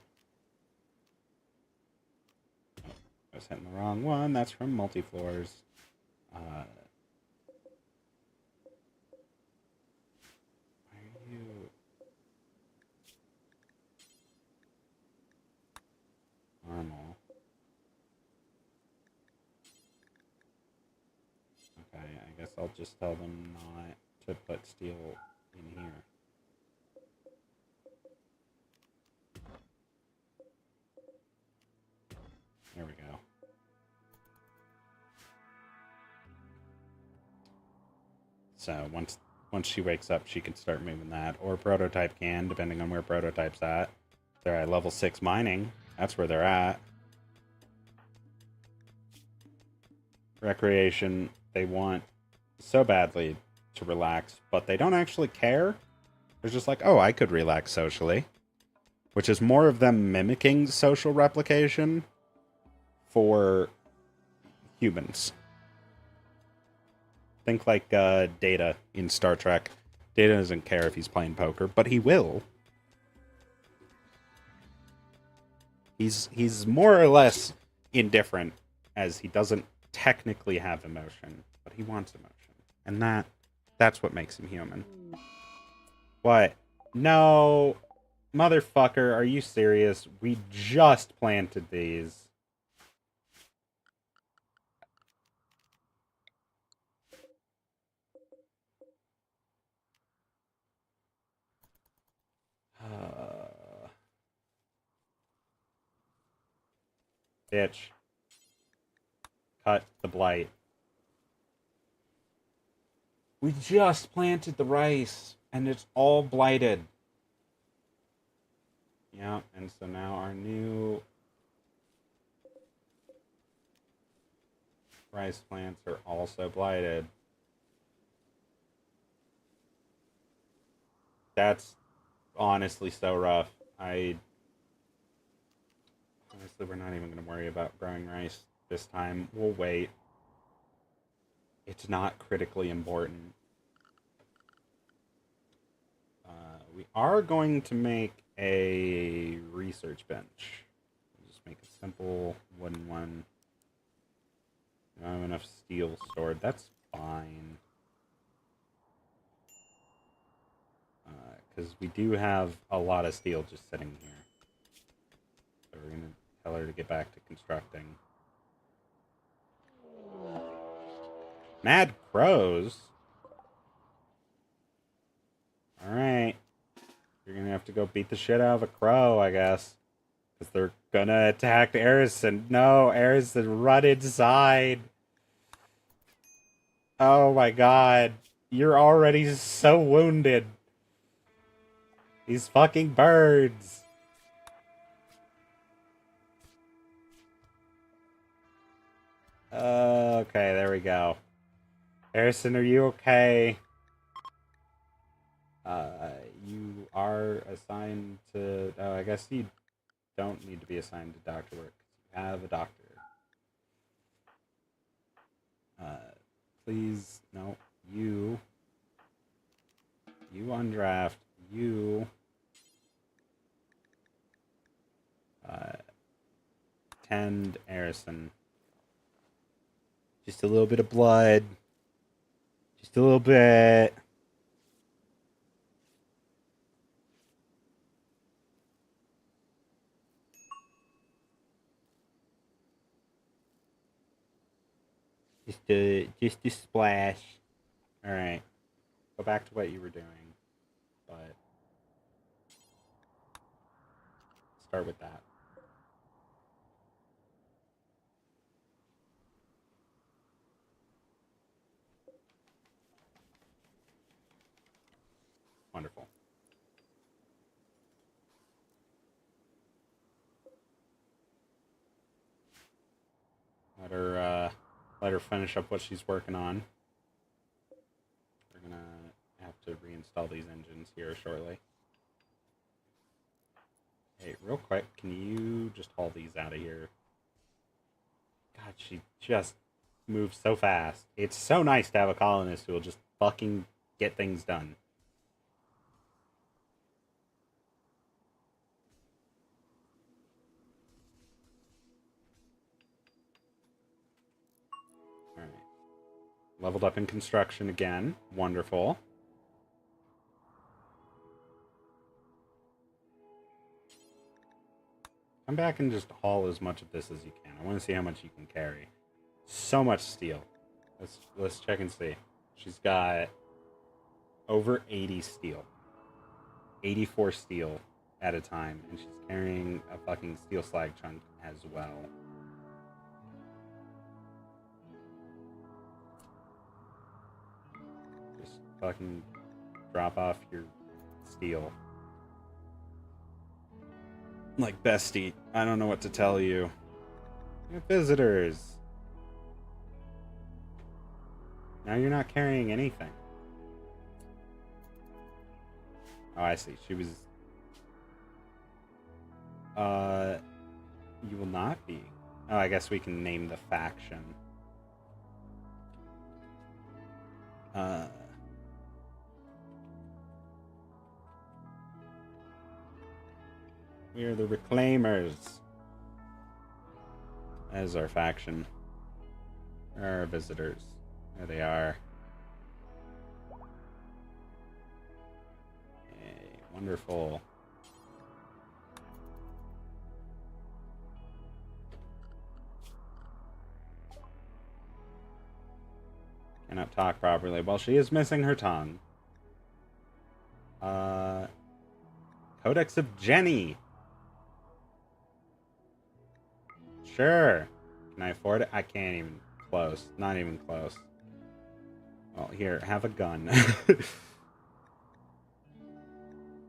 Oh, I was hitting the wrong one. That's from multi-floors. Normal. Okay, I guess I'll just tell them not to put steel in here. There we go. So once she wakes up, she can start moving that, or Prototype can, depending on where Prototype's at. They're at level 6 mining. That's where they're at. Recreation, they want so badly to to relax, but they don't actually care. They're just like, oh, I could relax socially. Which is more of them mimicking social replication for humans. Think like Data in Star Trek. Data doesn't care if he's playing poker, but he will. He's more or less indifferent, as he doesn't technically have emotion, but he wants emotion. And that's what makes him human. What? No. Motherfucker, are you serious? We just planted these. Bitch. Cut the blight. We just planted the rice, and it's all blighted. Yeah, and so now our new rice plants are also blighted. That's honestly so rough. Honestly, we're not even going to worry about growing rice this time. We'll wait. It's not critically important. We are going to make a research bench. Just make a simple wooden one. I don't have enough steel stored. That's fine. Because we do have a lot of steel just sitting here. So we're going to tell her to get back to constructing. Mad crows? Alright. You're going to have to go beat the shit out of a crow, I guess. Because they're going to attack Arison. No, Arison, run inside. Oh my god. You're already so wounded. These fucking birds. Okay, there we go. Harrison, are you okay? You are assigned to... Oh, I guess you don't need to be assigned to doctor work. You have a doctor. Please, no. You undraft. You... tend Arison. Just a little bit of blood. Just a little bit. Just a splash. Alright. Go back to what you were doing. But start with that. Wonderful. Let her finish up what she's working on. We're gonna have to reinstall these engines here shortly. Hey, real quick, can you just haul these out of here? God, she just moves so fast. It's so nice to have a colonist who will just fucking get things done. Alright. Leveled up in construction again. Wonderful. Come back and just haul as much of this as you can. I want to see how much you can carry. So much steel. Let's check and see. She's got over 80 steel. 84 steel at a time. And she's carrying a fucking steel slag chunk as well. Just fucking drop off your steel. Like, bestie, I don't know what to tell you. You have visitors. Now you're not carrying anything. Oh, I see. She was... You will not be. Oh, I guess we can name the faction. We are the Reclaimers. That is our faction. Where are our visitors? There they are. Yay, wonderful. Cannot talk properly. Well, she is missing her tongue. Codex of Jenny. Sure. Can I afford it? I can't even. Close. Not even close. Well, here, have a gun.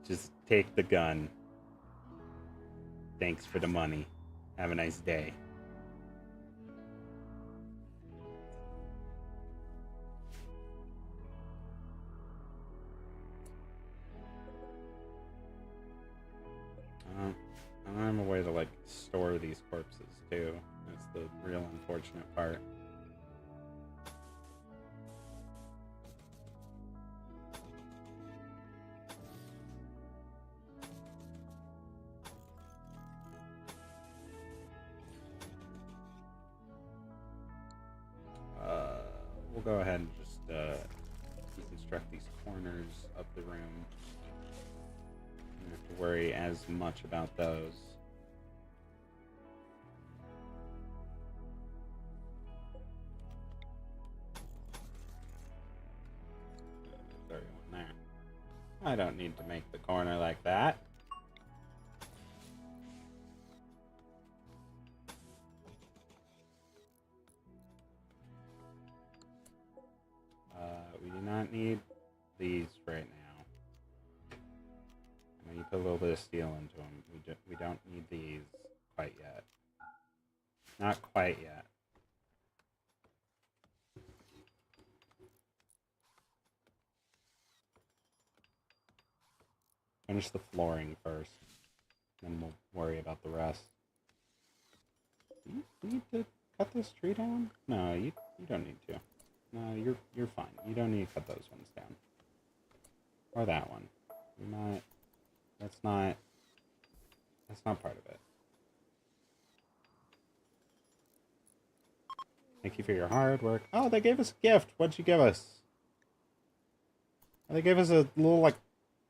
Just take the gun. Thanks for the money. Have a nice day. I don't have a way to, like, store these corpses, too. That's the real unfortunate part. We'll go ahead and just deconstruct these corners of the room. Don't have to worry as much about those. There's one there. I don't need to make the corner like that. We do not need these right now. I mean, you put a little bit of steel into them. We don't need these quite yet. Not quite yet. Finish the flooring first, then we'll worry about the rest. You need to cut this tree down? No, you don't need to. No, you're fine. You don't need to cut those ones down. Or that one. That's not part of it. Thank you for your hard work. Oh, they gave us a gift. What'd you give us? Oh, they gave us a little, like,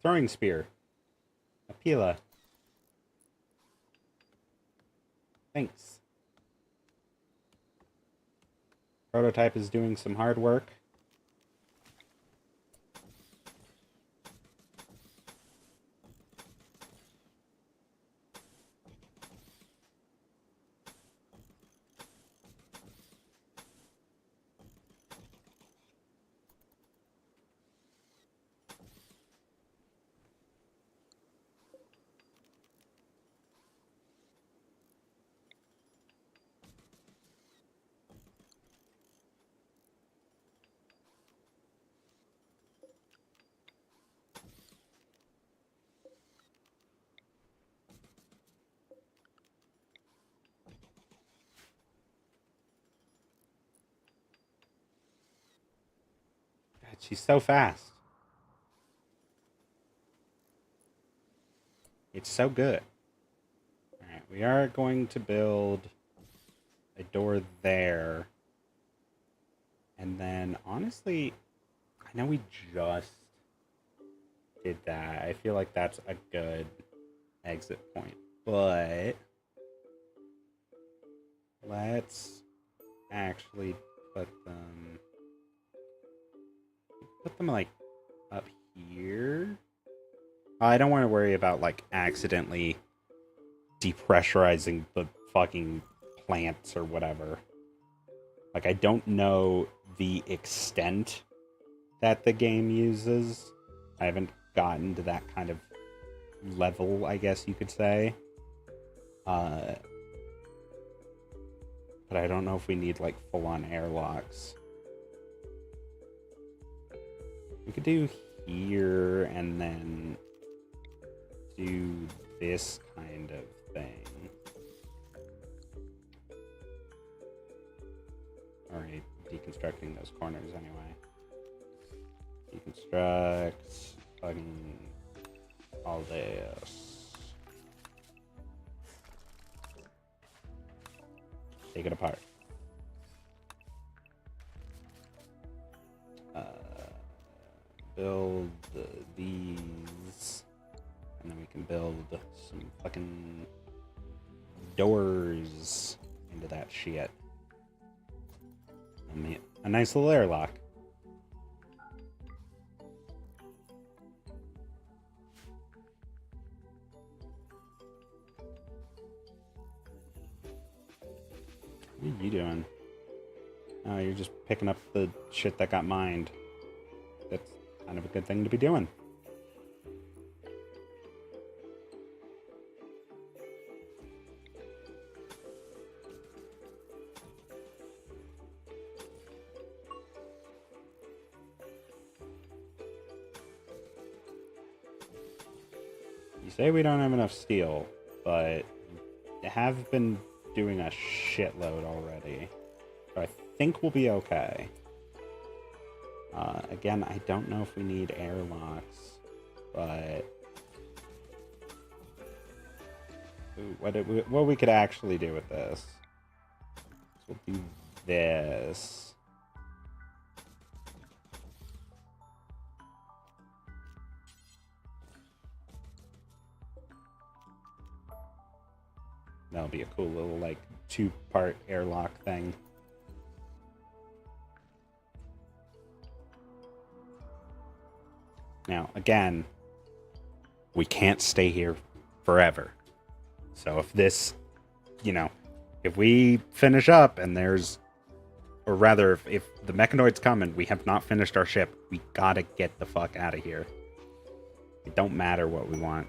throwing spear. A pila. Thanks. Prototype is doing some hard work. God, she's so fast. It's so good. Alright, we are going to build a door there. And then, honestly, I know we just did that. I feel like that's a good exit point. But let's actually put them like up here. I don't want to worry about like accidentally depressurizing the fucking plants or whatever. Like, I don't know the extent that the game uses. I haven't gotten to that kind of level, I guess you could say. But I don't know if we need like full-on airlocks. We could do here and then do this kind of thing. Alright, deconstructing those corners anyway. Deconstruct, fucking all this. Take it apart. Build these, and then we can build some fucking doors into that shit. And a nice little airlock. What are you doing? Oh, you're just picking up the shit that got mined. That's kind of a good thing to be doing. You say we don't have enough steel, but we have been doing a shitload already. So I think we'll be okay. Again, I don't know if we need airlocks, but ooh, what we could actually do with this. So we'll do this. That'll be a cool little, like, 2-part airlock thing. Now, again, we can't stay here forever. So if this, you know, if we finish up and there's, or rather, if the mechanoids come and we have not finished our ship, we gotta get the fuck out of here. It don't matter what we want.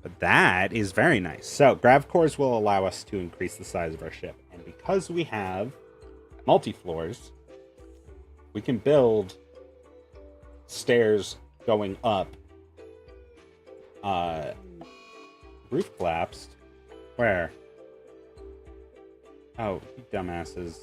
But that is very nice. So, grav cores will allow us to increase the size of our ship. And because we have multi-floors, we can build stairs going up. Roof collapsed. Where? Oh, you dumbasses.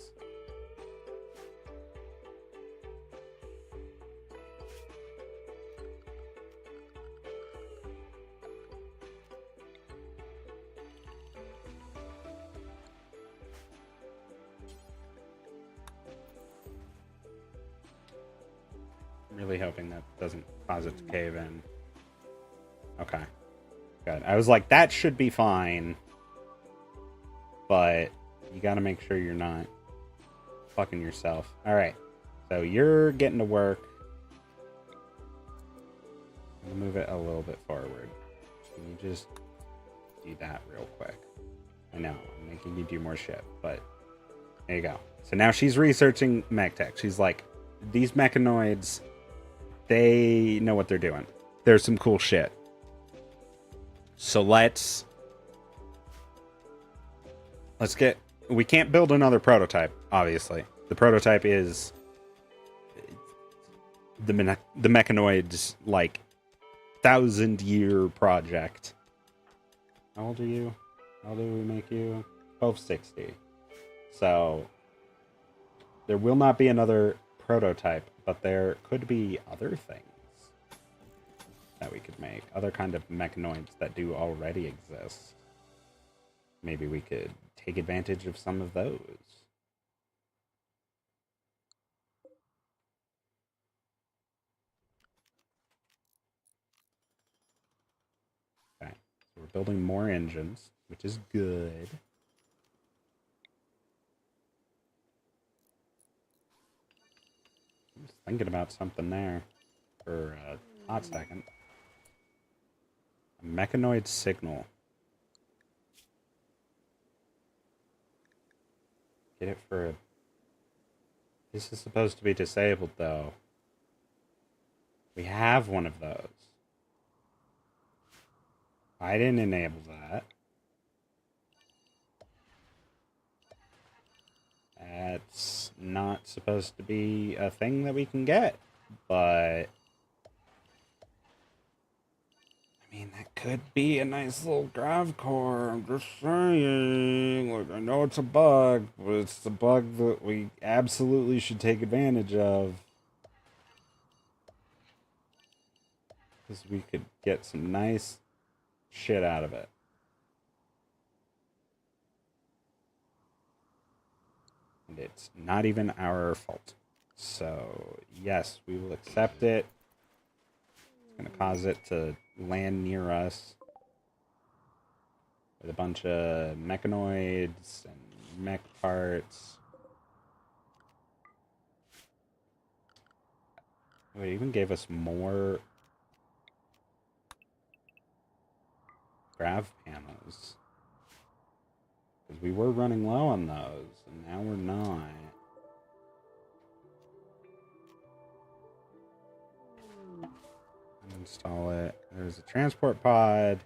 Really hoping that doesn't cause it to cave in. Okay. Good. I was like, that should be fine. But you gotta make sure you're not fucking yourself. Alright. So you're getting to work. I'm gonna move it a little bit forward. Can you just do that real quick? I know, I'm making you do more shit, but there you go. So now she's researching mech tech. She's like, these mechanoids, they know what they're doing. There's some cool shit. So let's get... We can't build another prototype, obviously. The prototype is the mechanoids, like, 1,000-year project. How old are you? How old do we make you? 1260. So there will not be another prototype, but there could be other things that we could make. Other kind of mechanoids that do already exist. Maybe we could take advantage of some of those. Okay, so we're building more engines, which is good. I was thinking about something there for a hot second. A mechanoid signal. Get it for a... This is supposed to be disabled, though. We have one of those. I didn't enable that. That's not supposed to be a thing that we can get, but... I mean, that could be a nice little grav core. I'm just saying. Like, I know it's a bug, but it's the bug that we absolutely should take advantage of. Because we could get some nice shit out of it. And it's not even our fault. So, yes, we will accept it. It's going to cause it to land near us with a bunch of mechanoids and mech parts. Oh, it even gave us more grav panels. Because we were running low on those, and now we're not. Install it. There's a transport pod.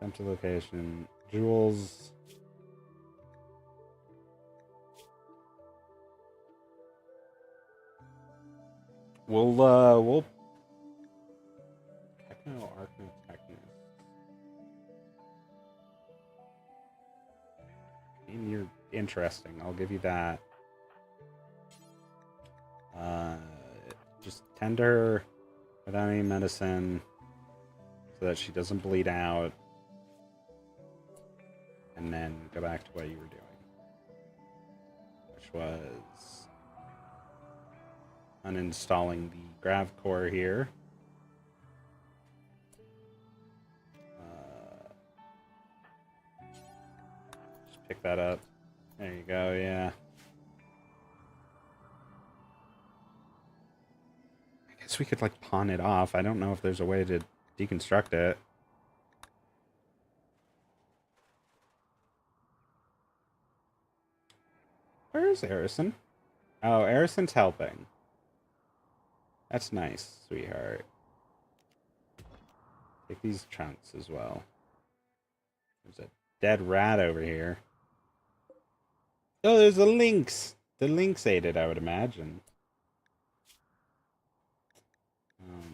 Empty location. Jewels. We'll Techno Architectness. And you're interesting. I'll give you that. Just tend to her without any medicine so that she doesn't bleed out. And then go back to what you were doing. Which was uninstalling the grav core here. Just pick that up. There you go, yeah. I guess we could, like, pawn it off. I don't know if there's a way to deconstruct it. Where is Arison? Oh, Arison's helping. That's nice, sweetheart. Take these chunks as well. There's a dead rat over here. Oh, there's a lynx. The lynx ate it, I would imagine.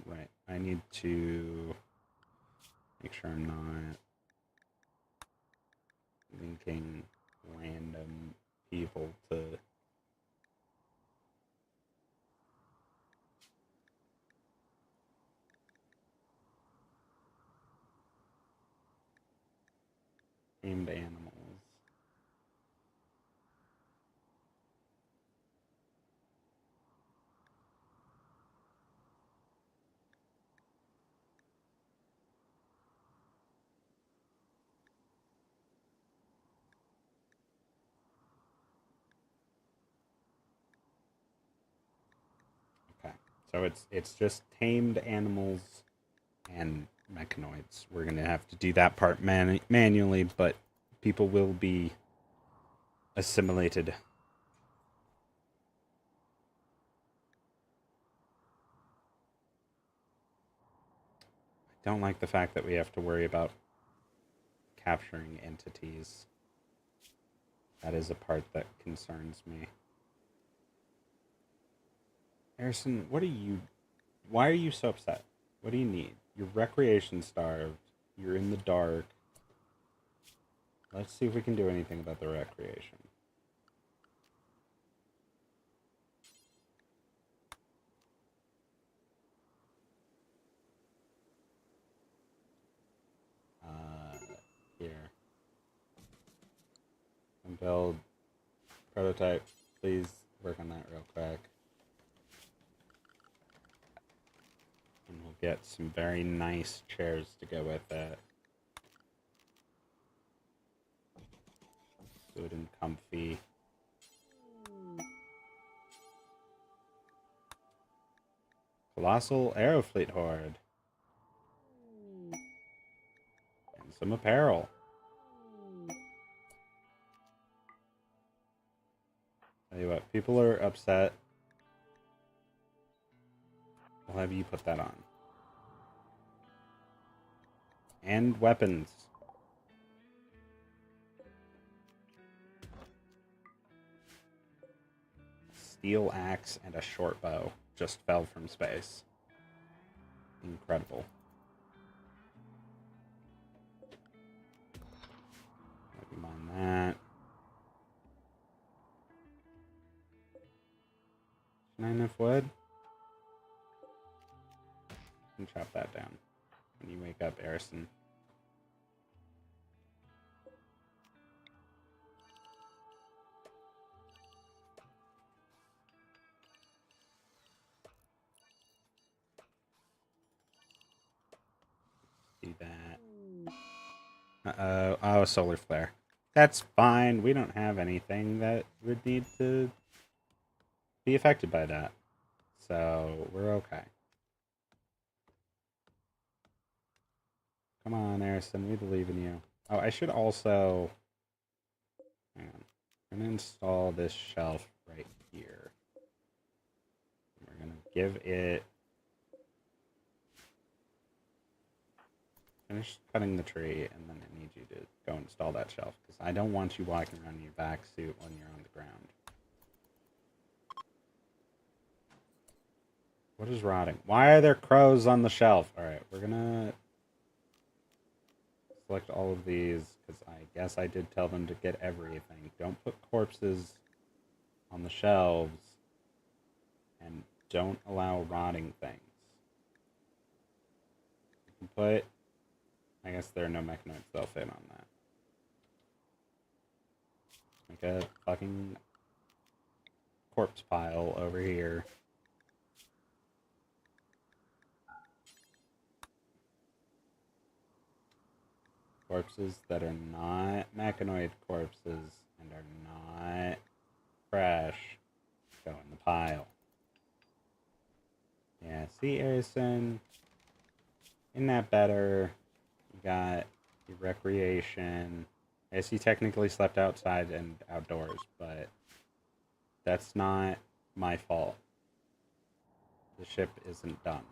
Right. I need to make sure I'm not linking random people to tamed animals. Okay. So it's just tamed animals and mechanoids. We're going to have to do that part manually, but people will be assimilated. I don't like the fact that we have to worry about capturing entities. That is a part that concerns me. Harrison, why are you so upset? What do you need? You're recreation starved. You're in the dark. Let's see if we can do anything about the recreation. Here. And build prototype. Please work on that real quick. And we'll get some very nice chairs to go with it. Good and comfy. Colossal Aerofleet Horde. And some apparel. Tell you what, people are upset. I'll have you put that on. And weapons. Steel axe and a short bow just fell from space. Incredible. You mind that. Not enough wood? And chop that down when you wake up, Harrison. Do that. Uh-oh. Oh, a solar flare. That's fine. We don't have anything that would need to be affected by that. So, we're okay. Come on, Harrison. We believe in you. Oh, I should also... Hang on. I'm going to install this shelf right here. We're going to give it... Finish cutting the tree, and then I need you to go install that shelf, because I don't want you walking around in your back suit when you're on the ground. What is rotting? Why are there crows on the shelf? Alright, we're gonna select all of these, because I guess I did tell them to get everything. Don't put corpses on the shelves, and don't allow rotting things. You can put... I guess there are no mechanoids that'll fit on that. Make a fucking corpse pile over here. Corpses that are not mechanoid corpses and are not fresh go in the pile. Yeah, see, Harrison? Isn't that better? You got your recreation. I guess you technically slept outside and outdoors, but that's not my fault. The ship isn't done.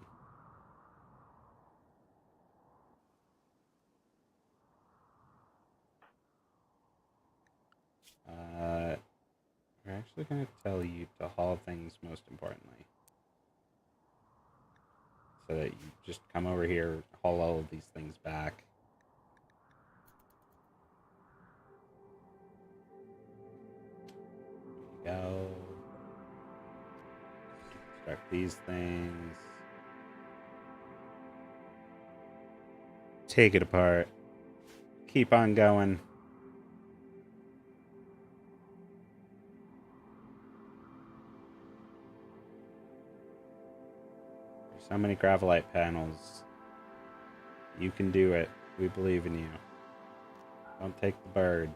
We're actually going to tell you to haul things most importantly. So that you just come over here, haul all of these things back. There you go. Construct these things. Take it apart. Keep on going. There's so many gravelite panels. You can do it. We believe in you. Don't take the bird.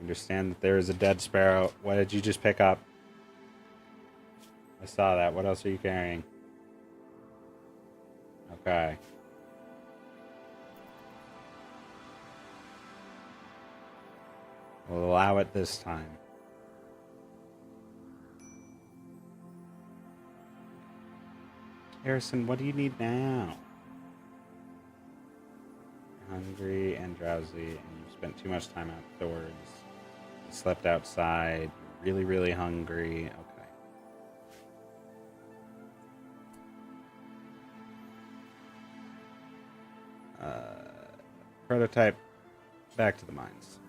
Understand that there is a dead sparrow. What did you just pick up? I saw that. What else are you carrying? Okay. We'll allow it this time. Harrison, what do you need now? You're hungry and drowsy, and you've spent too much time outdoors. You slept outside. You're really, really hungry. Okay. Prototype, back to the mines.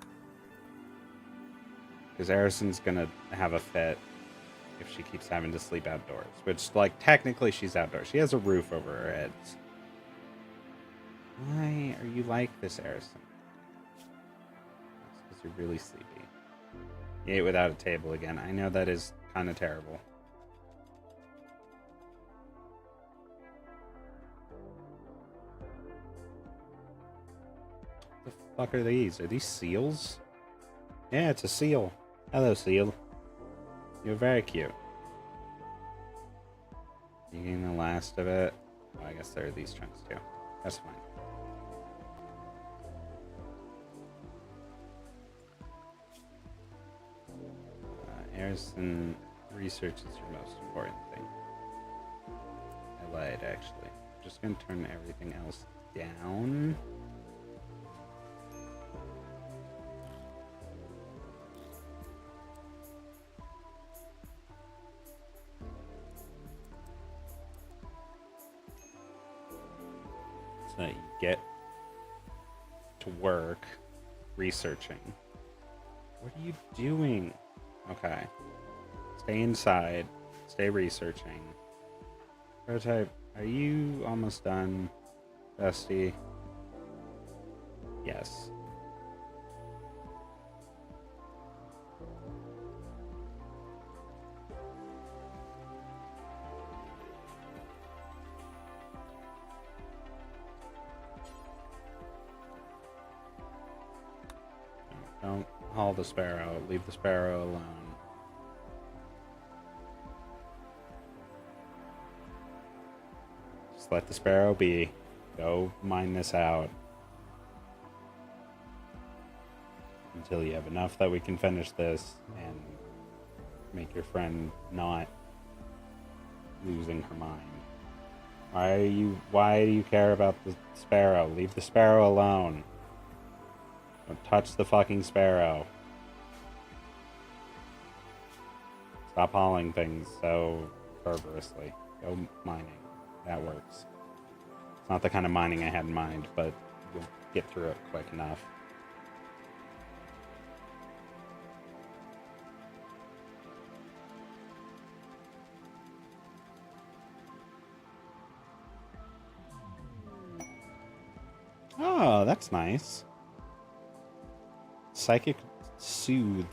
Because Harrison's gonna have a fit if she keeps having to sleep outdoors. Which, like, technically she's outdoors. She has a roof over her heads. Why are you like this, Harrison? That's because you're really sleepy. You ate without a table again. I know that is kind of terrible. What the fuck are these? Are these seals? Yeah, it's a seal. Hello, seal. You're very cute. You getting the last of it? Oh, I guess there are these chunks too. That's fine. Harrison, research is your most important thing. I lied, actually. I'm just gonna turn everything else down. So that you get to work researching. What are you doing? Okay. Stay inside. Stay researching. Prototype, are you almost done, Bestie? Yes. Don't haul the sparrow. Leave the sparrow alone. Just let the sparrow be. Go mine this out. Until you have enough that we can finish this and make your friend not losing her mind. Why do you care about the sparrow? Leave the sparrow alone. Don't touch the fucking sparrow. Stop hauling things so fervorously. Go mining. That works. It's not the kind of mining I had in mind, but you'll get through it quick enough. Oh, that's nice. Psychic Soothe.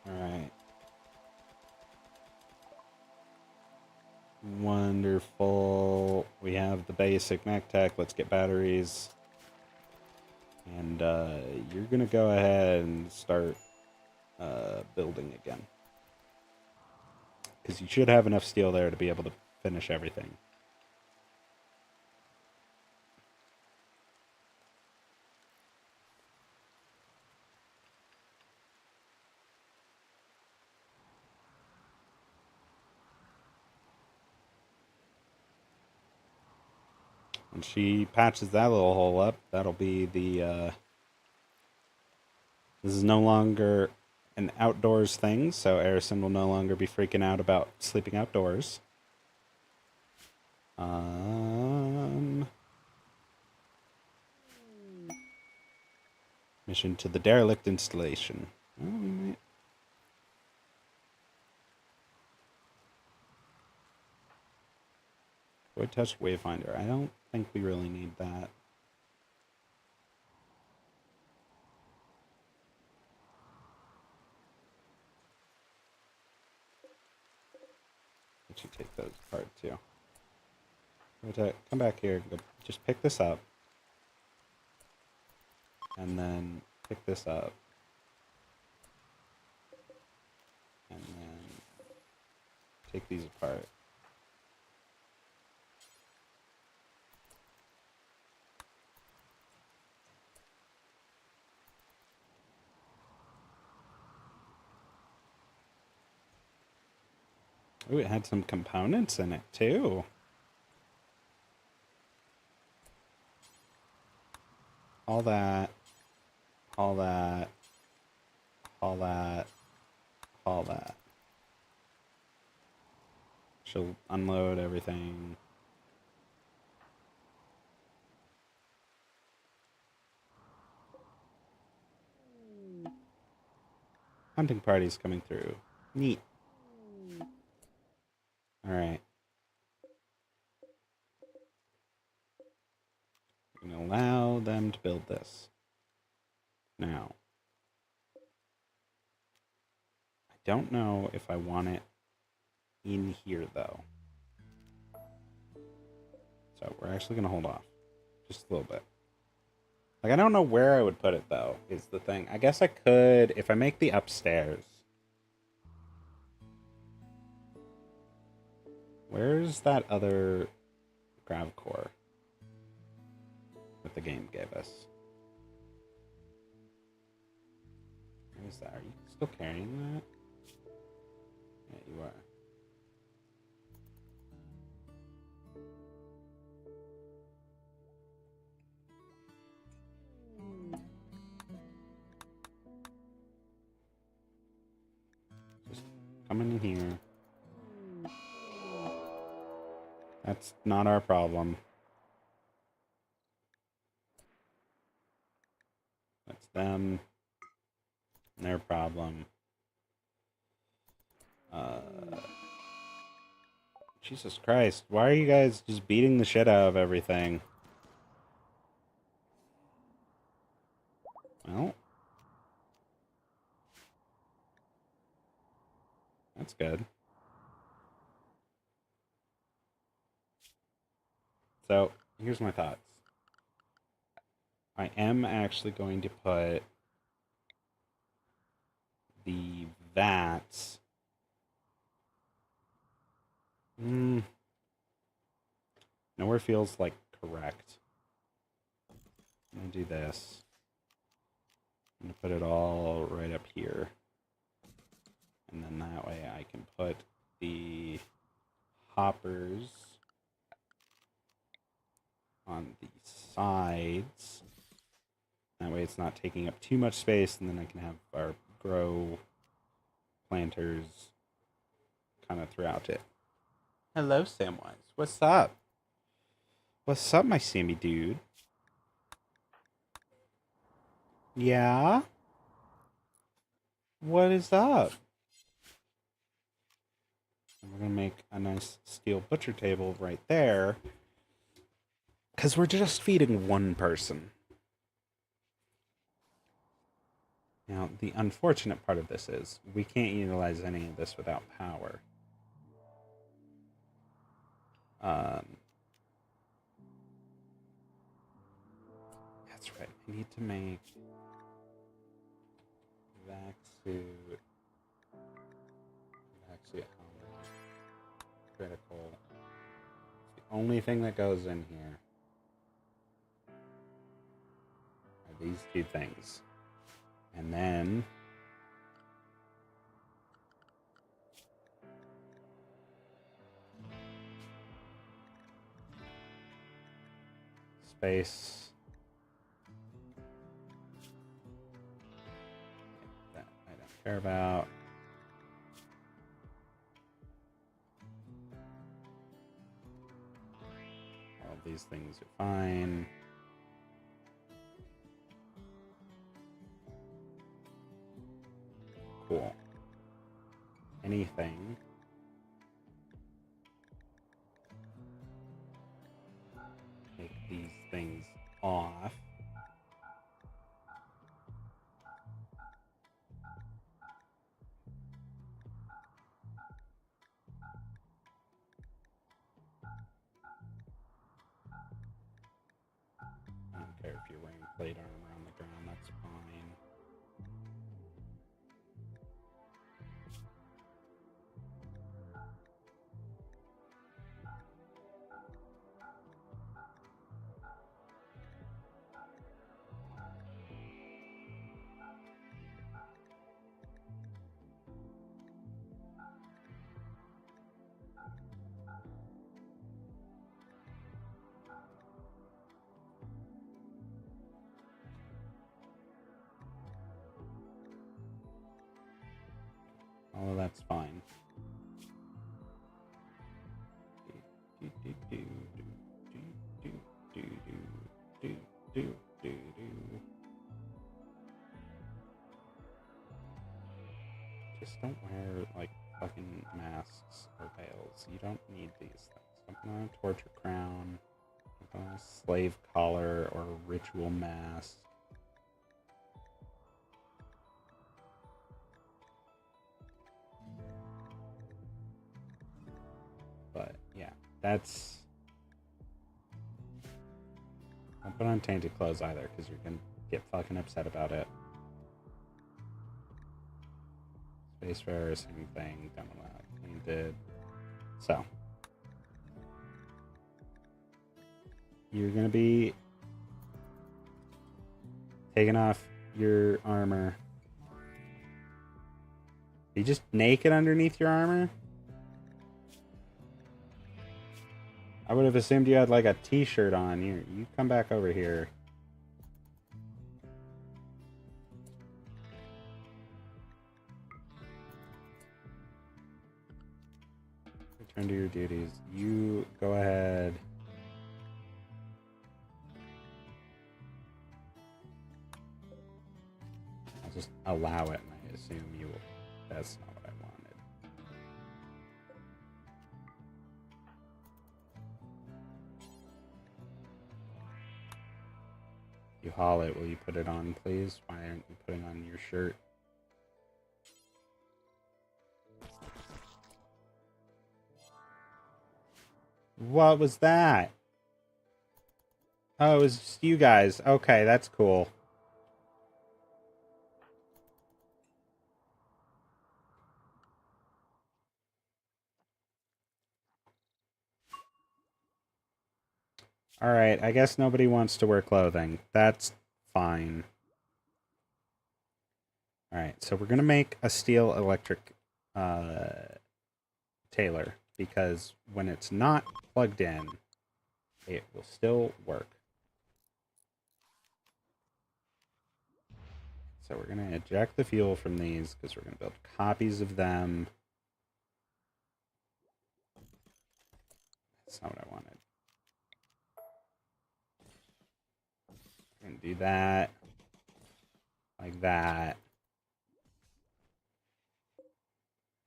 Alright. Wonderful. We have the basic mech tech. Let's get batteries. And you're going to go ahead and start building again. Because you should have enough steel there to be able to finish everything. When she patches that little hole up, that'll be the... This is no longer an outdoors thing, so Arison will no longer be freaking out about sleeping outdoors. Mission to the derelict installation. Void touch wayfinder. I don't think we really need that. Let you take those apart too. Come back here. Just pick this up. And then pick this up. And then take these apart. Ooh, it had some components in it too. All that. All that. All that. All that. She'll unload everything. Hunting parties coming through. Neat. Alright. I'm going to allow them to build this. Now. I don't know if I want it in here, though. So we're actually going to hold off. Just a little bit. Like, I don't know where I would put it, though, is the thing. I guess I could, if I make the upstairs. Where's that other grav core that the game gave us? What is that? Are you still carrying that? Yeah, you are. Just coming in here. That's not our problem. That's them. Their problem. Jesus Christ. Why are you guys just beating the shit out of everything? Well. That's good. So, here's my thoughts. I am actually going to put the vats. Nowhere feels like correct. I'm going to do this. I'm going to put it all right up here. And then that way I can put the hoppers on the sides. That way it's not taking up too much space, and then I can have our grow planters kind of throughout it. Hello, Samwise. What's up? What's up, my Sammy dude? Yeah? What is up? And we're going to make a nice steel butcher table right there. Because we're just feeding one person. Now, the unfortunate part of this is we can't utilize any of this without power. That's right. I need to make vac suit helmet, critical. It's the only thing that goes in here are these two things. And then space. That I don't care about. All of these things are fine. Cool. Anything. Take these things off. I don't care if you're wearing plate armor on the ground, that's fine. All of that's fine. Just don't wear, like, fucking masks or veils. You don't need these things. Don't put on a torture crown. Don't put on a slave collar or a ritual mask. But, yeah, that's... Don't put on tainted clothes either, because you're gonna get fucking upset about it. Spacefarer, same thing. Don't allow tainted. So, you're gonna be taking off your armor you just naked underneath your armor? I would have assumed you had like a t-shirt on. You come back over here. Return to your duties. You go ahead. I'll just allow it, and I assume you will. That's not what I wanted. You haul it. Will you put it on, please? Why aren't you putting on your shirt? What was that? Oh, it was just you guys. Okay, that's cool. Alright, I guess nobody wants to wear clothing. That's fine. Alright, so we're going to make a steel electric tailor, because when it's not plugged in, it will still work. So we're going to eject the fuel from these, because we're going to build copies of them. That's not what I wanted. We're going to do that. Like that.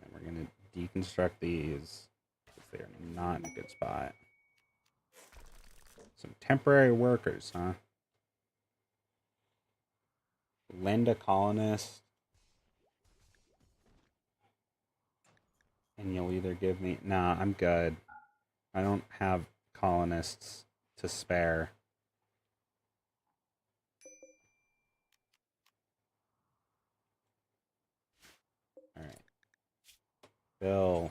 And we're going to deconstruct these, because they're not in a good spot. Some temporary workers, huh? Lend a colonist. And you'll either give me... Nah, I'm good. I don't have colonists to spare. Alright. Bill.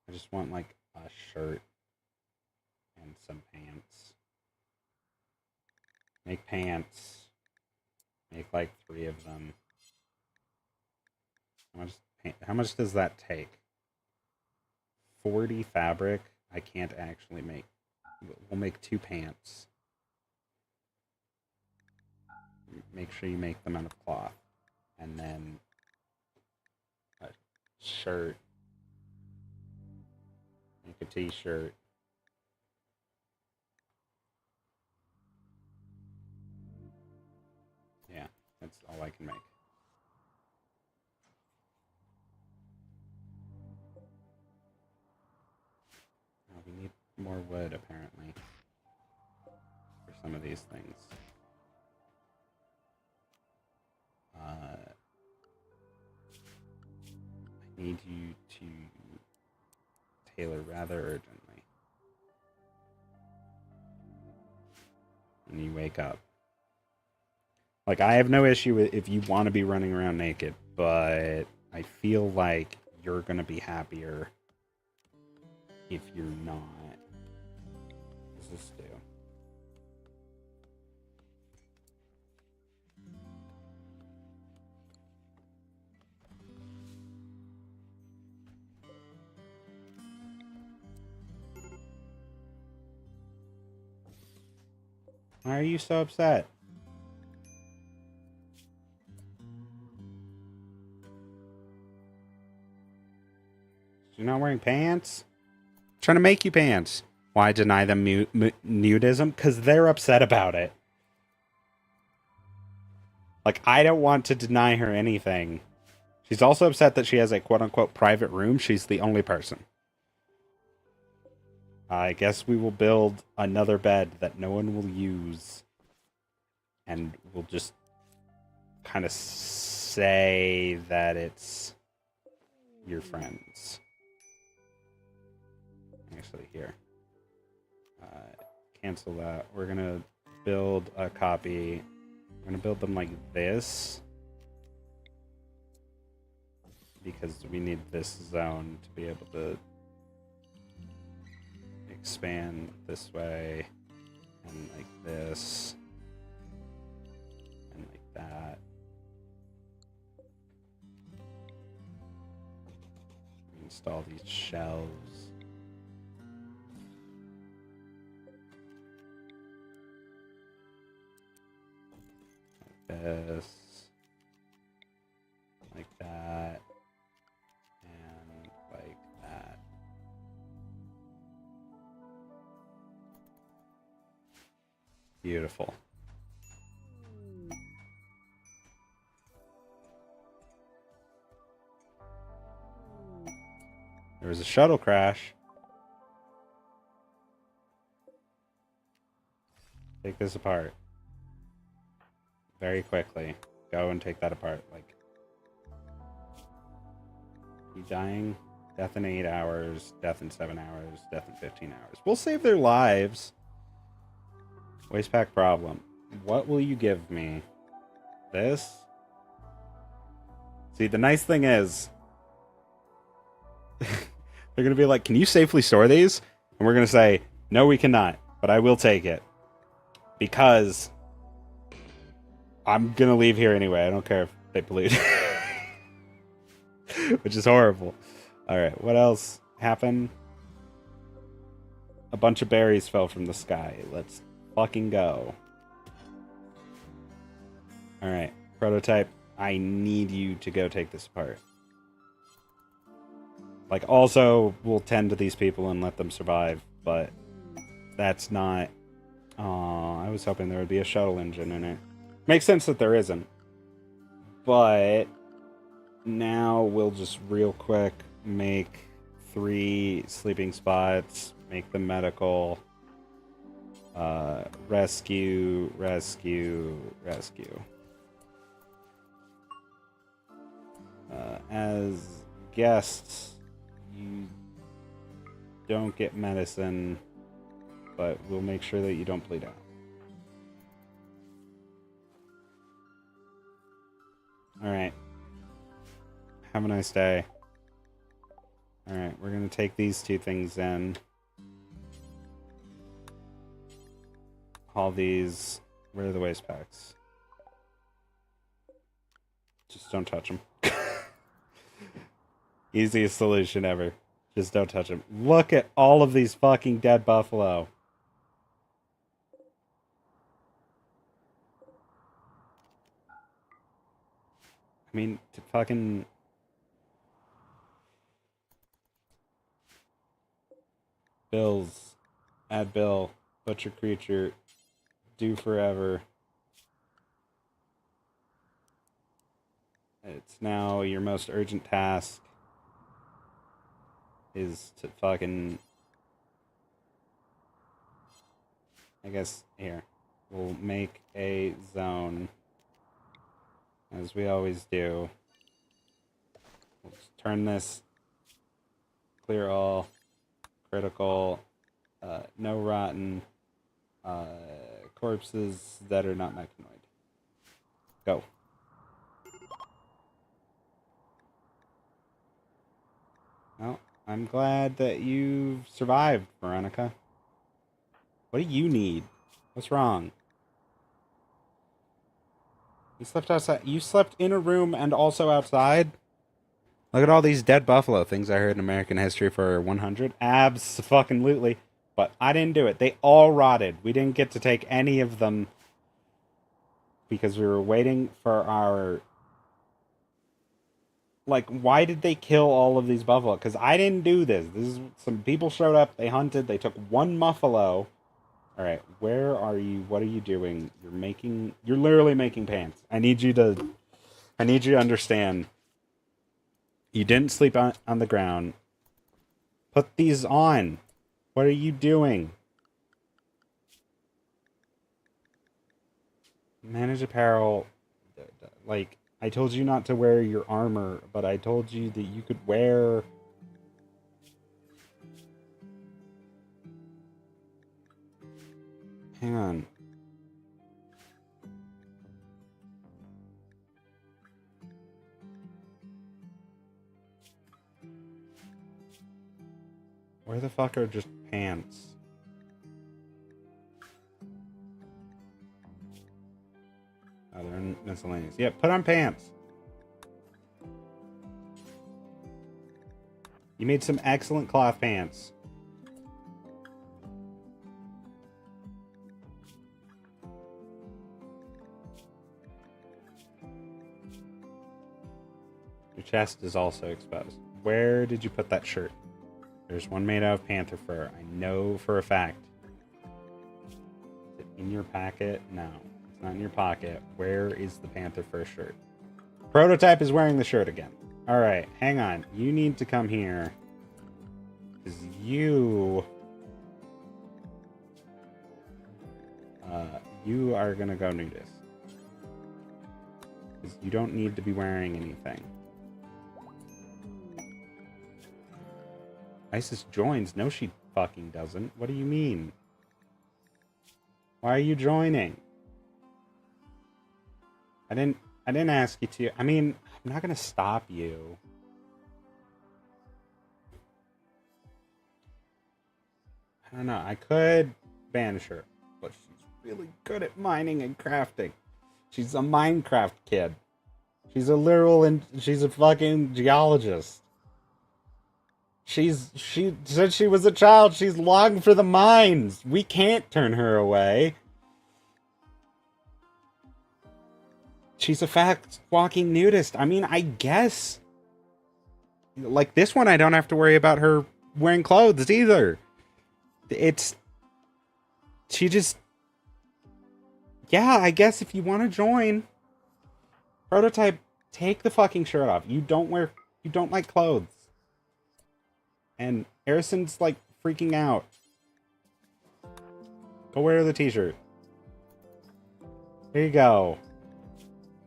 I just want, like, a shirt. And some pants. Make pants. Make, like, 3 of them. How much does that take? 40 fabric? I can't actually make... We'll make 2 pants. Make sure you make them out of cloth. And then... a shirt. Make a t-shirt. Yeah, that's all I can make. Oh, we need more wood, apparently, for some of these things. I need you to tailor rather urgently. When you wake up. Like, I have no issue with if you want to be running around naked, but I feel like you're going to be happier if you're not. What does this do? Why are you so upset? You're not wearing pants? I'm trying to make you pants. Why deny them nudism? Because they're upset about it. Like, I don't want to deny her anything. She's also upset that she has a quote-unquote private room. She's the only person. I guess we will build another bed that no one will use. And we'll just kind of say that it's your friends. Actually, here. Cancel that. We're going to build a copy. We're going to build them like this. Because we need this zone to be able to expand this way, and like this, and like that. install these shelves. Like this. Like that. And like that. Beautiful. There was a shuttle crash. Take this apart. Very quickly. Go and take that apart. Like, you dying? Death in 8 hours. Death in 7 hours. Death in 15 hours. We'll save their lives. Waste pack problem. What will you give me? This? See, the nice thing is, they're going to be like, can you safely store these? And we're going to say, no, we cannot, but I will take it. Because I'm going to leave here anyway. I don't care if they pollute. Which is horrible. Alright, what else happened? A bunch of berries fell from the sky. Let's fucking go. Alright, prototype. I need you to go take this apart. Like, also, we'll tend to these people and let them survive, but that's not... Aw, I was hoping there would be a shuttle engine in it. Makes sense that there isn't. But now we'll just real quick make 3 sleeping spots, make them medical, rescue, rescue, rescue. As guests, you don't get medicine, but we'll make sure that you don't bleed out. Alright. Have a nice day. Alright, we're gonna take these 2 things in. Haul these. Where are the waste packs? Just don't touch them. Easiest solution ever. Just don't touch them. Look at all of these fucking dead buffalo. I mean, to fucking... Bills. Add bill. Butcher creature. Do forever. It's now your most urgent task is to fucking... I guess, here. We'll make a zone. As we always do. We'll just turn this. Clear all. Critical. No rotten. Corpses that are not mechanoid. Go. Well, I'm glad that you've survived, Veronica. What do you need? What's wrong? You slept outside. You slept in a room and also outside? Look at all these dead buffalo things I heard in American history for 100. Abs-fucking-lutely. But I didn't do it. They all rotted. We didn't get to take any of them because we were waiting for our... Like, why did they kill all of these buffalo? Because I didn't do this. Some people showed up, they hunted, they took 1 buffalo. Alright, where are you? What are you doing? You're literally making pants. I need you to understand. You didn't sleep on the ground. Put these on. What are you doing? Manage apparel. Like, I told you not to wear your armor, but I told you that you could wear... Hang on. Where the fuck are just pants? Oh, they're in miscellaneous. Yeah, put on pants. You made some excellent cloth pants. Your chest is also exposed. Where did you put that shirt? There's one made out of panther fur. I know for a fact. Is it in your packet? No, it's not in your pocket. Where is the panther fur shirt? Prototype is wearing the shirt again. Alright, hang on. You need to come here. Because you... you are gonna go nudist. Because you don't need to be wearing anything. Isis joins. No, she fucking doesn't. What do you mean? Why are you joining? I didn't ask you to. I mean, I'm not gonna stop you. I don't know. I could banish her, but she's really good at mining and crafting. She's a Minecraft kid. She's a literal and she's a fucking geologist. She since she was a child, she's longed for the mines. We can't turn her away. She's a fact walking nudist. I mean, I guess. Like this one, I don't have to worry about her wearing clothes either. She just... Yeah, I guess if you want to join. Prototype, take the fucking shirt off. You don't like clothes. And Harrison's like freaking out. Go wear the t-shirt. There you go.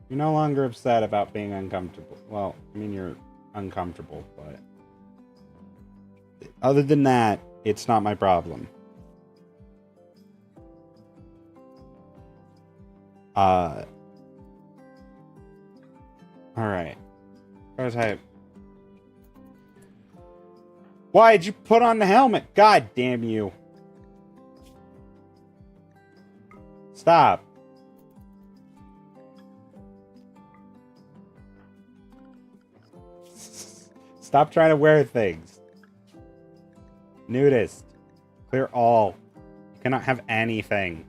You're no longer upset about being uncomfortable. Well, I mean, you're uncomfortable, but... Other than that, it's not my problem. Alright. Prototype. Why'd you put on the helmet? God damn you. Stop. Stop trying to wear things. Nudist. Clear all. You cannot have anything.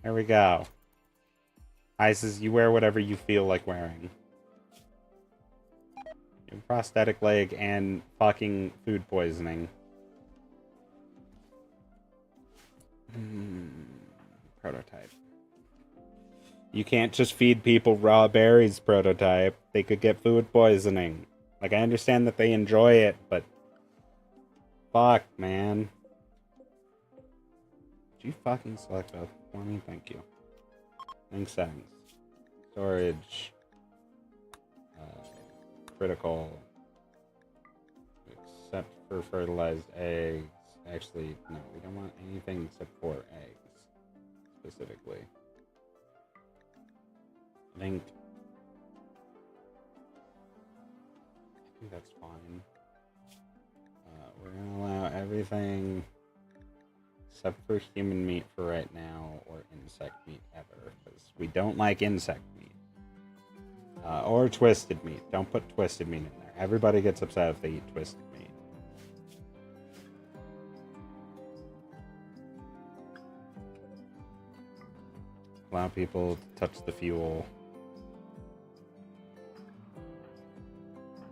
There we go. Isis, you wear whatever you feel like wearing. Your prosthetic leg and fucking food poisoning. Prototype. You can't just feed people raw berries, Prototype. They could get food poisoning. Like, I understand that they enjoy it, but... Fuck, man. Did you fucking select both for me? Thank you. Link settings. Storage. Critical. Except for fertilized eggs. Actually, no, we don't want anything except for eggs. Specifically. Link. I think that's fine. We're gonna allow everything except for human meat for right now, or insect meat ever, because we don't like insect meat. Or twisted meat. Don't put twisted meat in there. Everybody gets upset if they eat twisted meat. Allow people to touch the fuel.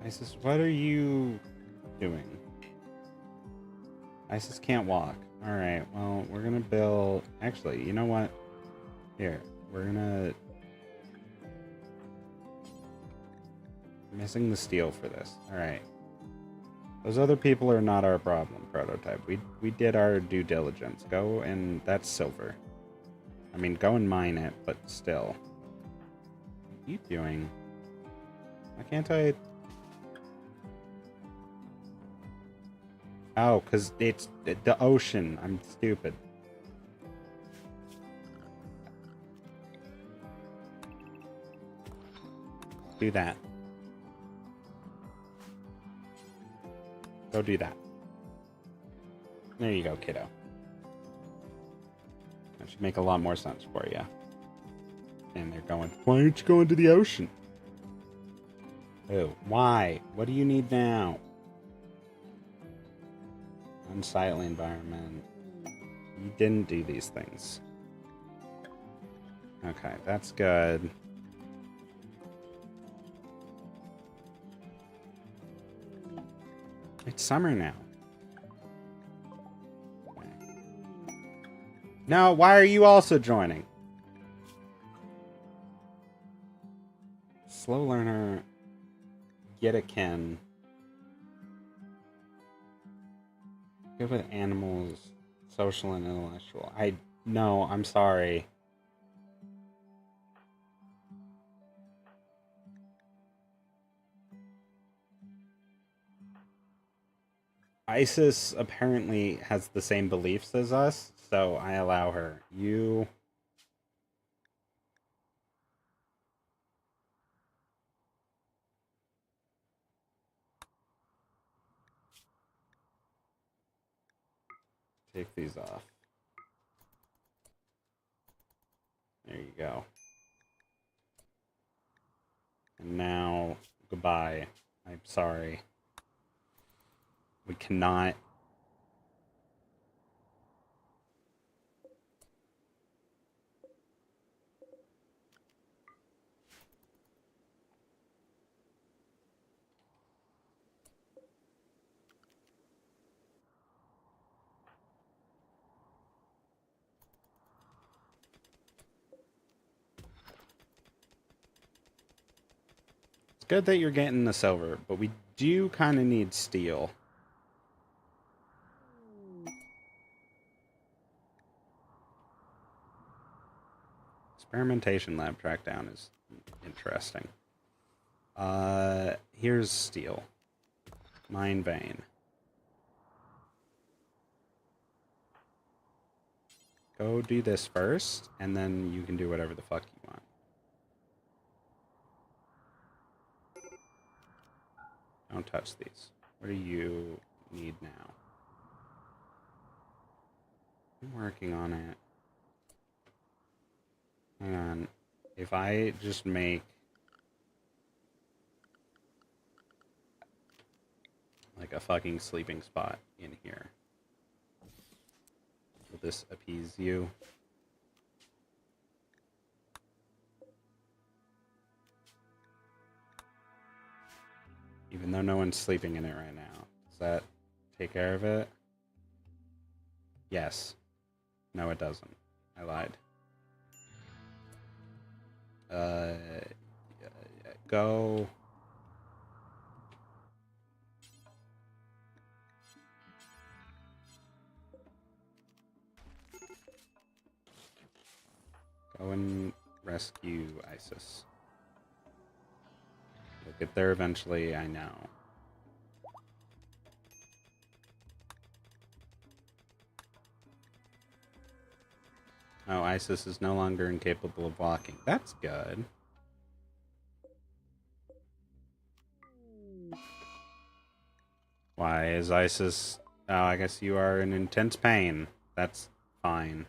Isis, what are you doing? Isis can't walk. Alright, well, we're gonna build... Actually, you know what? Here, we're gonna... Missing the steel for this. Alright. Those other people are not our problem, Prototype. We did our due diligence. Go and... That's silver. I mean, go and mine it, but still. What are you doing? Why can't I... Oh, because it's the ocean. I'm stupid. Do that. Go do that. There you go, kiddo. That should make a lot more sense for you. And they're going, why aren't you going to the ocean? Oh, why? What do you need now? Unsightly environment. You didn't do these things. Okay, that's good. It's summer now. Okay. No, why are you also joining? Slow learner. Get a kin. Good with animals. Social and intellectual. No, I'm sorry. Isis apparently has the same beliefs as us, so I allow her. You... take these off. There you go. And now, goodbye. I'm sorry. We cannot... It's good that you're getting the silver, but we do kind of need steel. Experimentation lab track down is interesting. Here's steel. Mine vein. Go do this first, and then you can do whatever the fuck you want. Don't touch these. What do you need now? I'm working on it. Hang on. If I just make... like a fucking sleeping spot in here. Will this appease you? Even though no one's sleeping in it right now. Does that take care of it? Yes. No, it doesn't. I lied. Go... Go and rescue Isis. You'll get there eventually, I know. Oh, Isis is no longer incapable of walking. That's good. Why is Isis... Oh, I guess you are in intense pain. That's fine.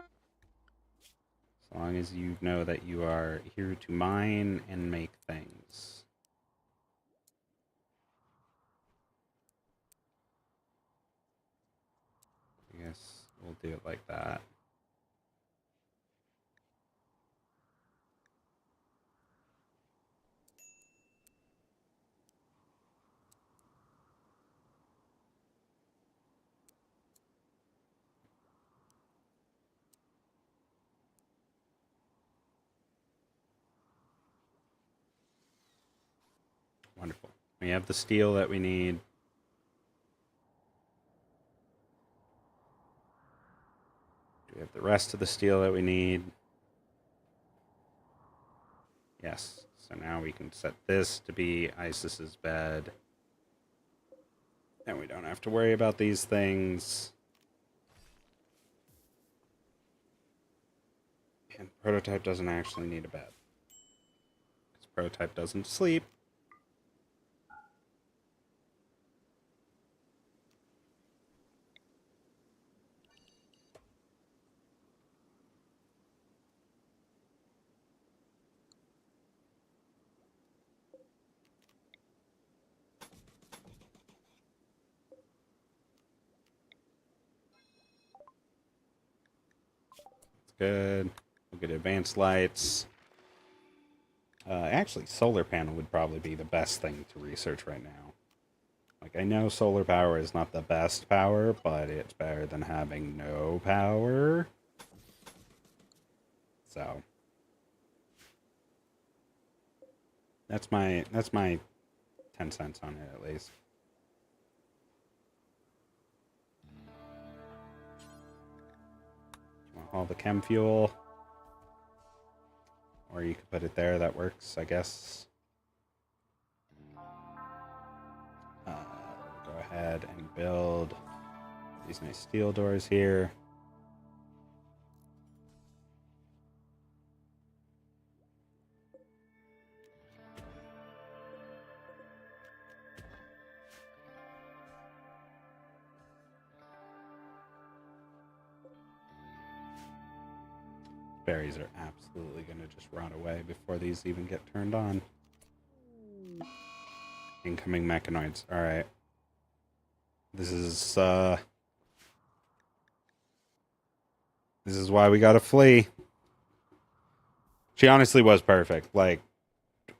As long as you know that you are here to mine and make things. I guess we'll do it like that. Wonderful. We have the steel that we need. Do we have the rest of the steel that we need? Yes. So now we can set this to be Isis's bed. And we don't have to worry about these things. And Prototype doesn't actually need a bed. Because Prototype doesn't sleep. good. We'll get advanced lights. Actually, solar panel would probably be the best thing to research right now. Like, I know solar power is not the best power, but it's better than having no power. So that's my 10 cents on it, at least. You want all the chem fuel? Or you could put it there, that works, I guess. Go ahead and build these nice steel doors here. Berries are absolutely going to just rot away before these even get turned on. Incoming mechanoids. Alright. This is why we gotta flee. She honestly was perfect. Like,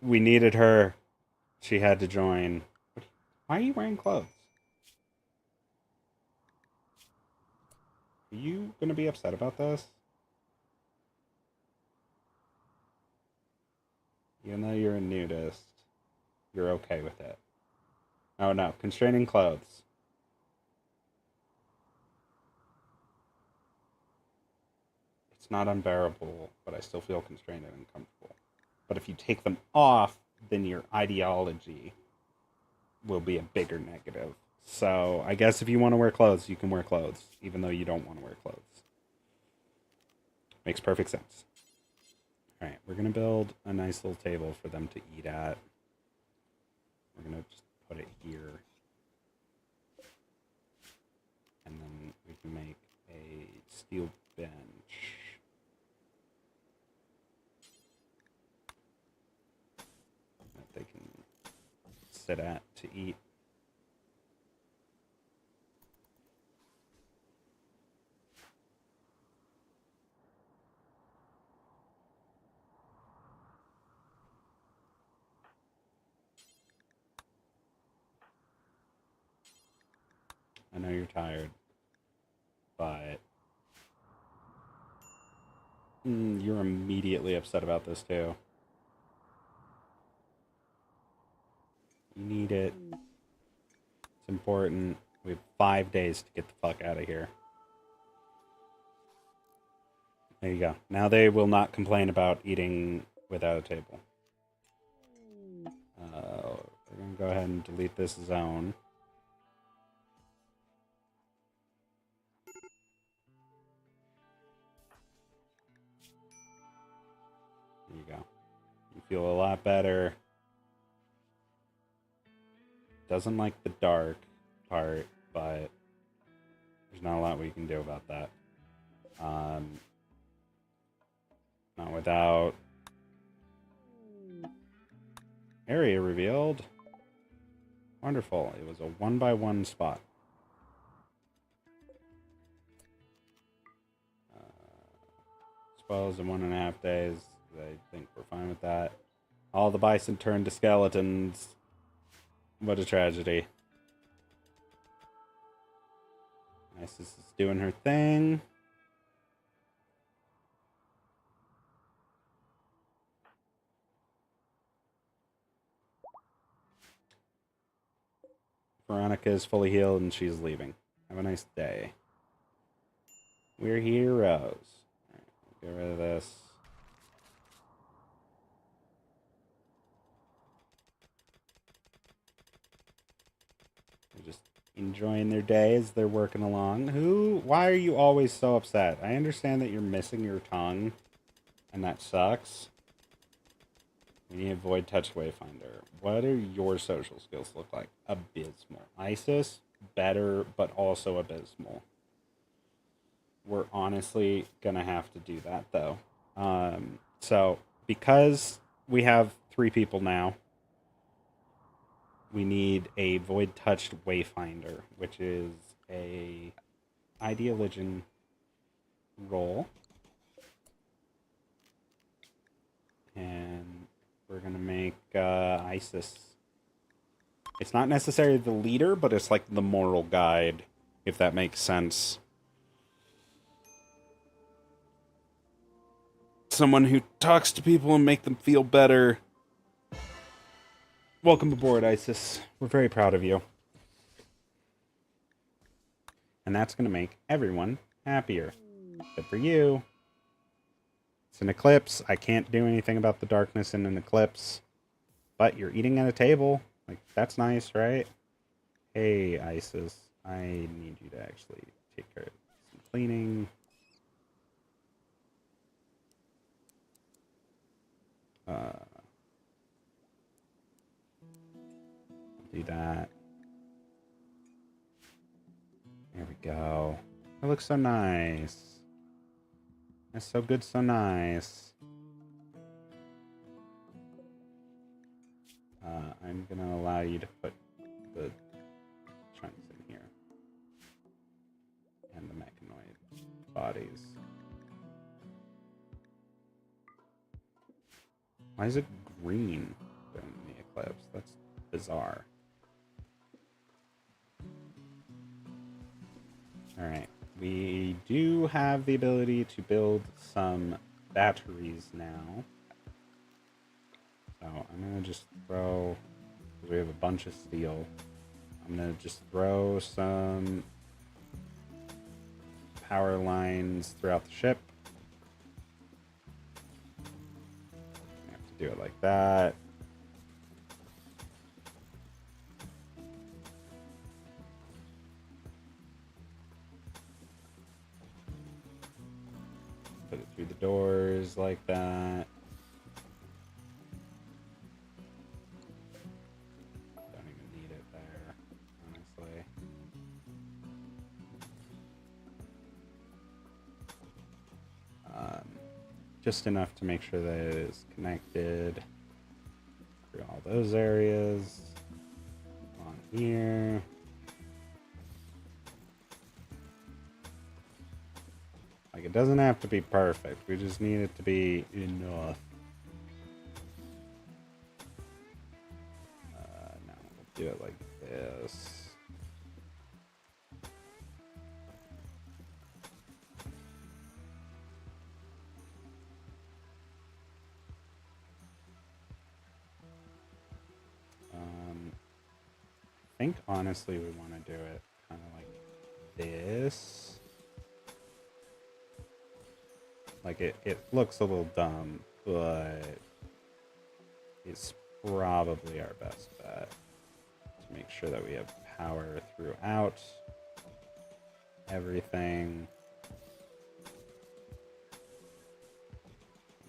we needed her. She had to join. Why are you wearing clothes? Are you gonna be upset about this? Even though you're a nudist, you're okay with it. Oh no, constraining clothes. It's not unbearable, but I still feel constrained and uncomfortable. But if you take them off, then your ideology will be a bigger negative. So I guess if you want to wear clothes, you can wear clothes, even though you don't want to wear clothes. Makes perfect sense. Alright, we're going to build a nice little table for them to eat at. We're going to just put it here. And then we can make a steel bench. That they can sit at to eat. I know you're tired, but you're immediately upset about this too. You need it. It's important. We have 5 days to get the fuck out of here. There you go. Now they will not complain about eating without a table. We're going to go ahead and delete this zone. There you go. You feel a lot better. Doesn't like the dark part, but there's not a lot we can do about that. Not without area revealed. Wonderful. It was a 1x1 spot. Spoils in 1.5 days. I think we're fine with that. All the bison turned to skeletons. What a tragedy. Isis is doing her thing. Veronica is fully healed and she's leaving. Have a nice day. We're heroes. Alright, get rid of this. They're just enjoying their day as they're working along. Why are you always so upset? I understand that you're missing your tongue, and that sucks. We need a void touch wayfinder. What do your social skills look like? Abysmal. Isis, better, but also abysmal. We're honestly gonna have to do that though. So because we have 3 people now, we need a void touched wayfinder, which is a ideologian role. And we're going to make Isis. It's not necessarily the leader, but it's like the moral guide, if that makes sense. Someone who talks to people and make them feel better. Welcome aboard, Isis. We're very proud of you. And that's going to make everyone happier. Except for you. It's an eclipse. I can't do anything about the darkness in an eclipse. But you're eating at a table. Like, that's nice, right? Hey, Isis. I need you to actually take care of some cleaning. Do that. There we go. It looks so nice. That's so good, so nice. I'm gonna allow you to put the chunks in here. And the mechanoid bodies. Why is it green during the eclipse? That's bizarre. Alright, we do have the ability to build some batteries now. So I'm going to just throw, because we have a bunch of steel, I'm going to just throw some power lines throughout the ship. I have to do it like that. Put it through the doors like that. Don't even need it there, honestly. Just enough to make sure that it is connected through all those areas. On here. Like, it doesn't have to be perfect. We just need it to be enough. No, we'll do it like this. I think, honestly, we want to do it kind of like this. Like, it looks a little dumb, but it's probably our best bet to make sure that we have power throughout everything.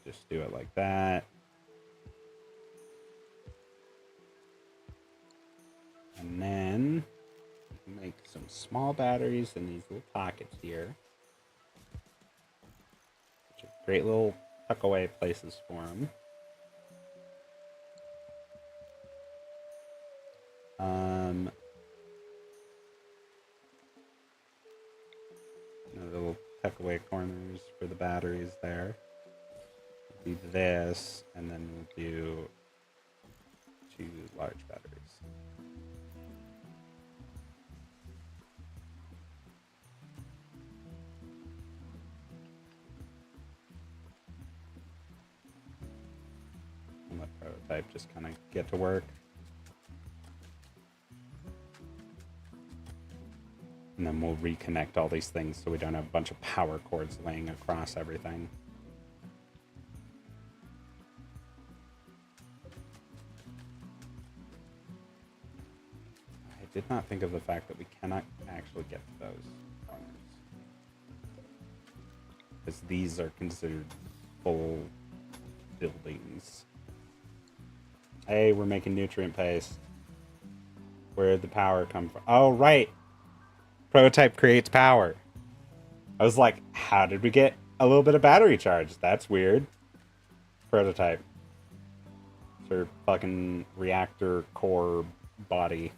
Just do it like that. And then make some small batteries in these little pockets here. Which are great little tuck away places for them. Little tuck away corners for the batteries there. We'll do this, and then we'll do 2 large batteries. And let Prototype just kind of get to work. And then we'll reconnect all these things so we don't have a bunch of power cords laying across everything. I did not think of the fact that we cannot actually get to those corners. Because these are considered full buildings. Hey, we're making nutrient paste. Where'd the power come from? Oh, right! Prototype creates power. I was like, how did we get a little bit of battery charge? That's weird. Prototype. It's her fucking reactor core body.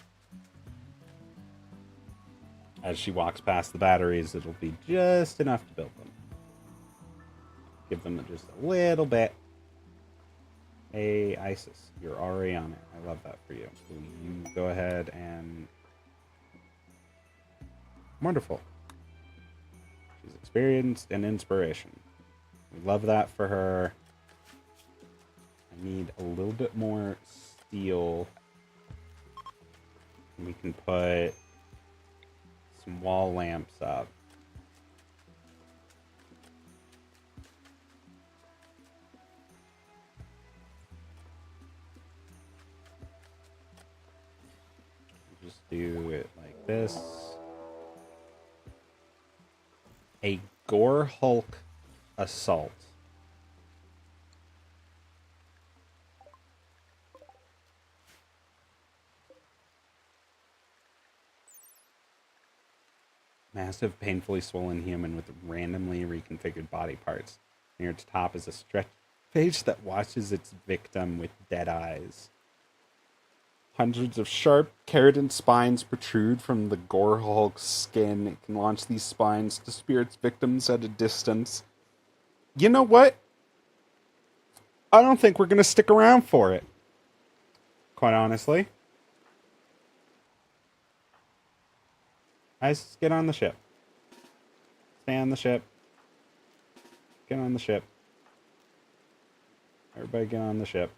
As she walks past the batteries, it'll be just enough to build them. Give them just a little bit. Hey, Isis, you're already on it. I love that for you. Will you go ahead and... Wonderful. She's experienced and inspiration. We love that for her. I need a little bit more steel. We can put some wall lamps up. Just do it like this. A Gore Hulk assault. Massive, painfully swollen human with randomly reconfigured body parts. Near its top is a stretched face that watches its victim with dead eyes. Hundreds of sharp, keratin spines protrude from the Gore Hulk's skin. It can launch these spines to spear its victims at a distance. You know what? I don't think we're going to stick around for it. Quite honestly. Guys, get on the ship. Stay on the ship. Get on the ship. Everybody get on the ship.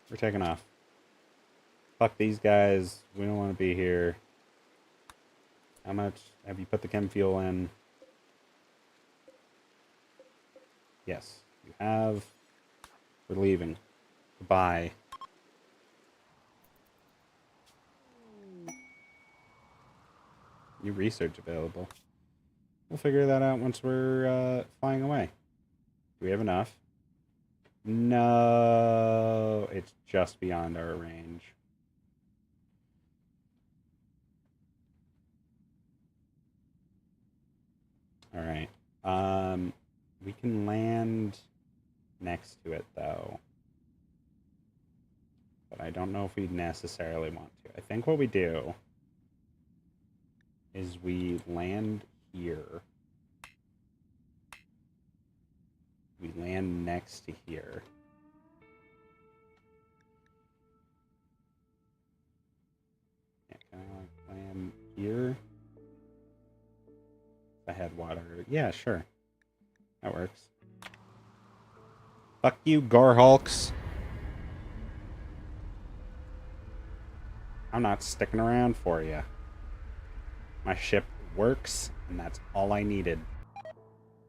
We're taking off. Fuck these guys. We don't want to be here. How much have you put the chem fuel in? Yes, you have. We're leaving. Goodbye. New research available. We'll figure that out once we're flying away. Do we have enough? No, it's just beyond our range. All right. We can land next to it though. But I don't know if we necessarily want to. I think what we do is we land here. We land next to here. Yeah, can I like land here? If I had water. Yeah, sure. That works. Fuck you, Garhulks. I'm not sticking around for you. My ship works, and that's all I needed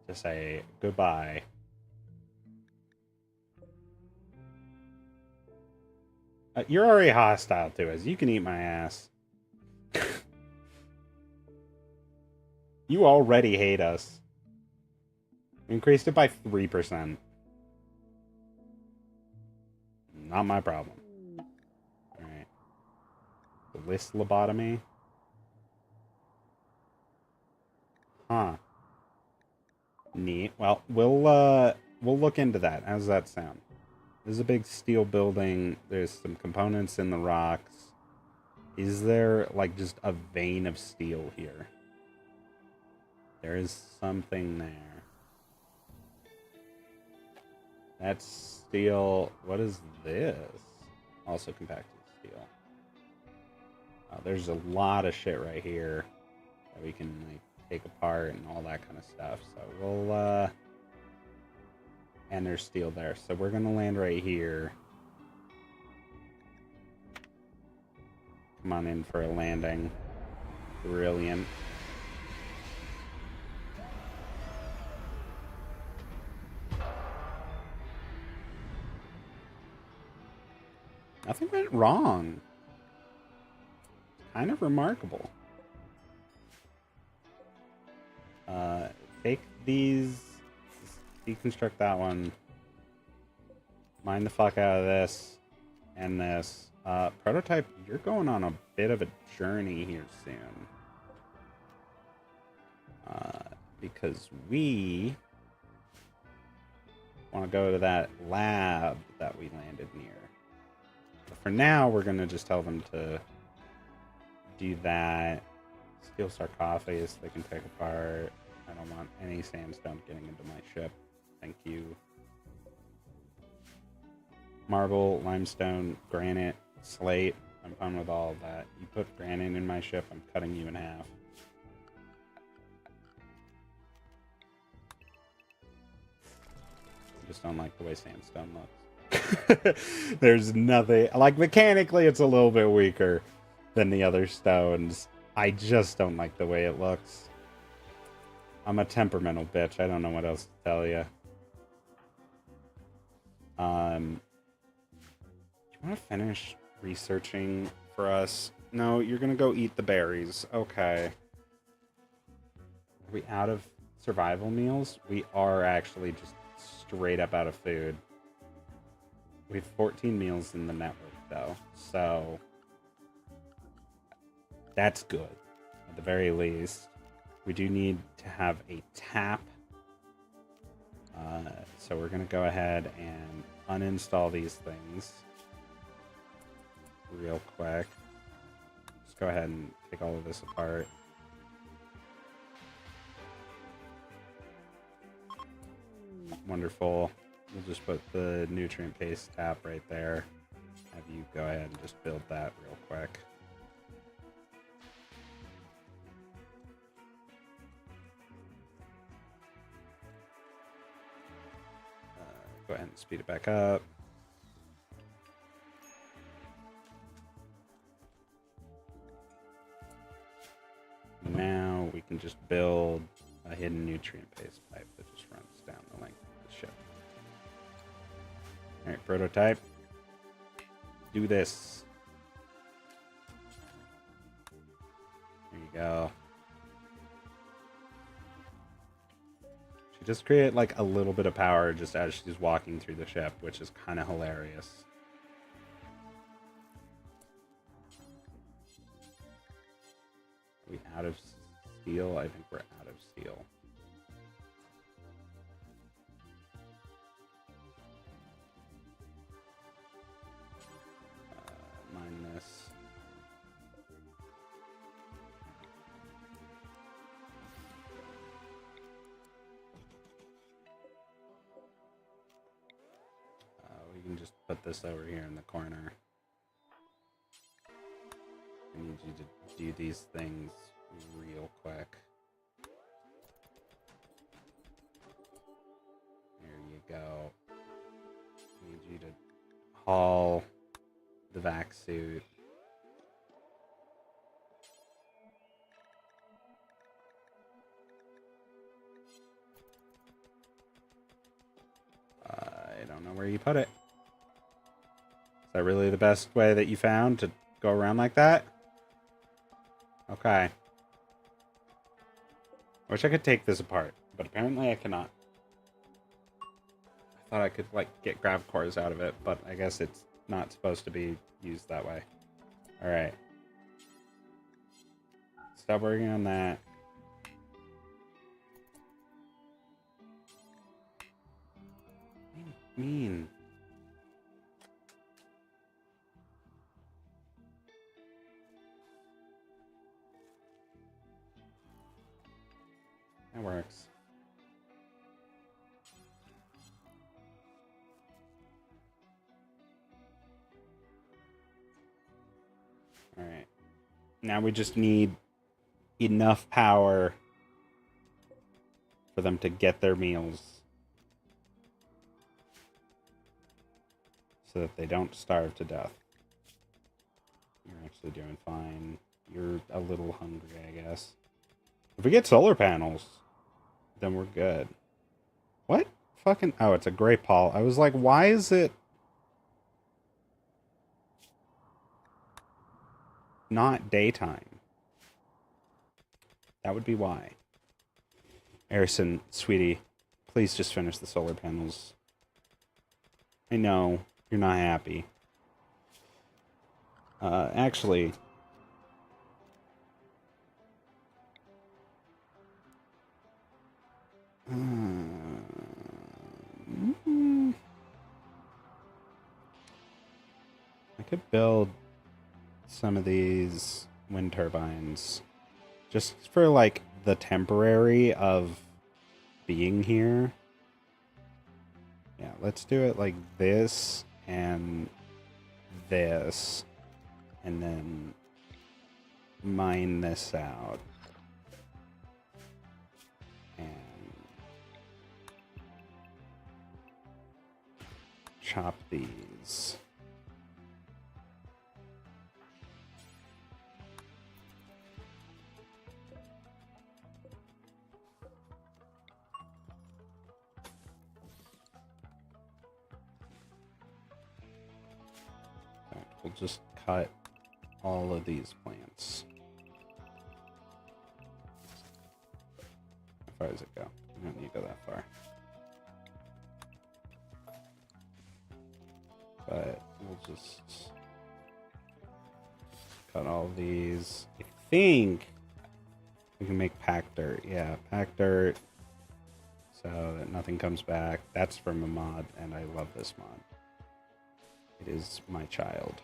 to say goodbye. You're already hostile to us. You can eat my ass. You already hate us. We increased it by 3%. Not my problem. Alright. Bliss lobotomy. Huh. Neat. Well, we'll look into that. How's that sound? There's a big steel building. There's some components in the rocks. Is there, like, just a vein of steel here? There is something there. That's steel. What is this? Also compacted steel. There's a lot of shit right here that we can, like, take apart and all that kind of stuff. So we'll, and there's steel there. So we're going to land right here. Come on in for a landing. Brilliant. Nothing went wrong. Kind of remarkable. Take these, deconstruct that one, mine the fuck out of this, and this. Prototype, you're going on a bit of a journey here soon. Because we want to go to that lab that we landed near. But for now, we're going to just tell them to do that. Steel sarcophagus they can take apart. I don't want any sandstone getting into my ship. Thank you. Marble, limestone, granite, slate. I'm fine with all of that. You put granite in my ship, I'm cutting you in half. I just don't like the way sandstone looks. There's nothing... Like, mechanically, it's a little bit weaker than the other stones. I just don't like the way it looks. I'm a temperamental bitch. I don't know what else to tell you. Do you want to finish researching for us? No, you're gonna go eat the berries. Okay. Are we out of survival meals? We are actually just straight up out of food. We have 14 meals in the network, though. So... that's good, at the very least. We do need to have a tap. So we're going to go ahead and uninstall these things real quick. Just go ahead and take all of this apart. Wonderful. We'll just put the nutrient paste tap right there. Have you go ahead and just build that real quick. Go ahead and speed it back up. Now we can just build a hidden nutrient paste pipe that just runs down the length of the ship. Alright, prototype. Do this. There you go. She just created like a little bit of power just as she's walking through the ship, which is kind of hilarious. Are we out of steel? I think we're out of steel. Mine this. We can just put this over here in the corner. I need you to do these things real quick. There you go. I need you to haul the vac suit. I don't know where you put it. Is that really the best way that you found to go around like that? Okay. I wish I could take this apart, but apparently I cannot. I thought I could, like, get grav cores out of it, but I guess it's not supposed to be used that way. Alright. Stop working on that. What do you mean? That works. Alright. Now we just need enough power for them to get their meals. So that they don't starve to death. You're actually doing fine. You're a little hungry, I guess. If we get solar panels, then we're good. What? Fucking... Oh, it's a gray pall. I was like, why is it... not daytime? That would be why. Harrison, sweetie, please just finish the solar panels. I know, you're not happy. Actually... I could build some of these wind turbines just for like the temporary of being here. Yeah, let's do it like this and this, and then mine this out. And chop these. We'll just cut all of these plants. How far does it go? I don't need to go that far. But we'll just cut all these. I think we can make pack dirt. Yeah, pack dirt so that nothing comes back. That's from a mod, and I love this mod. It is my child.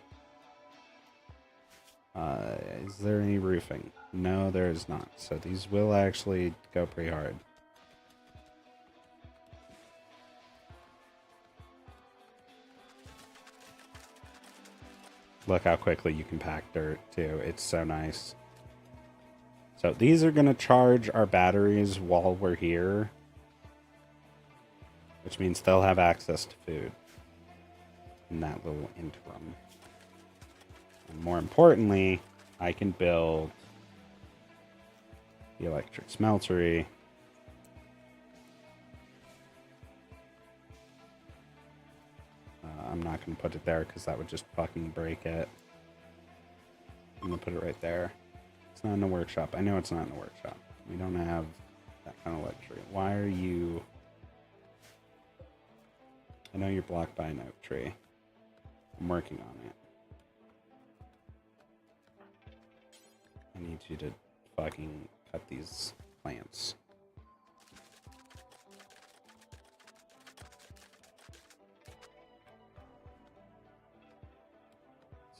Is there any roofing? No, there is not. So these will actually go pretty hard. Look how quickly you can pack dirt, too. It's so nice. So these are going to charge our batteries while we're here, which means they'll have access to food in that little interim. And more importantly, I can build the electric smeltery. I'm not going to put it there because that would just fucking break it. I'm going to put it right there. It's not in the workshop. I know it's not in the workshop. We don't have that kind of luxury. Why are you... I know you're blocked by an oak tree. I'm working on it. I need you to fucking cut these plants.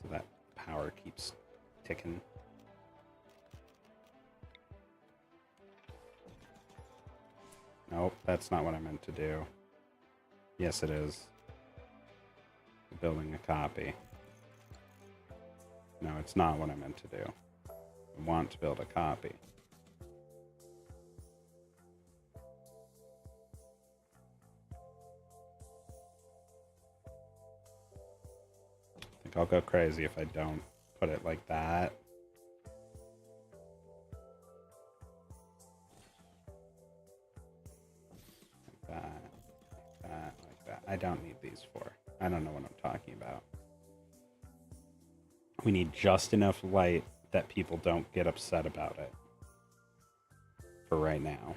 So that power keeps ticking. Nope, that's not what I meant to do. Yes, it is. I'm building a copy. No, it's not what I meant to do. I want to build a copy. I think I'll go crazy if I don't put it like that. Like that, like that, like that. I don't need these four. I don't know what I'm talking about. We need just enough light that people don't get upset about it. For right now.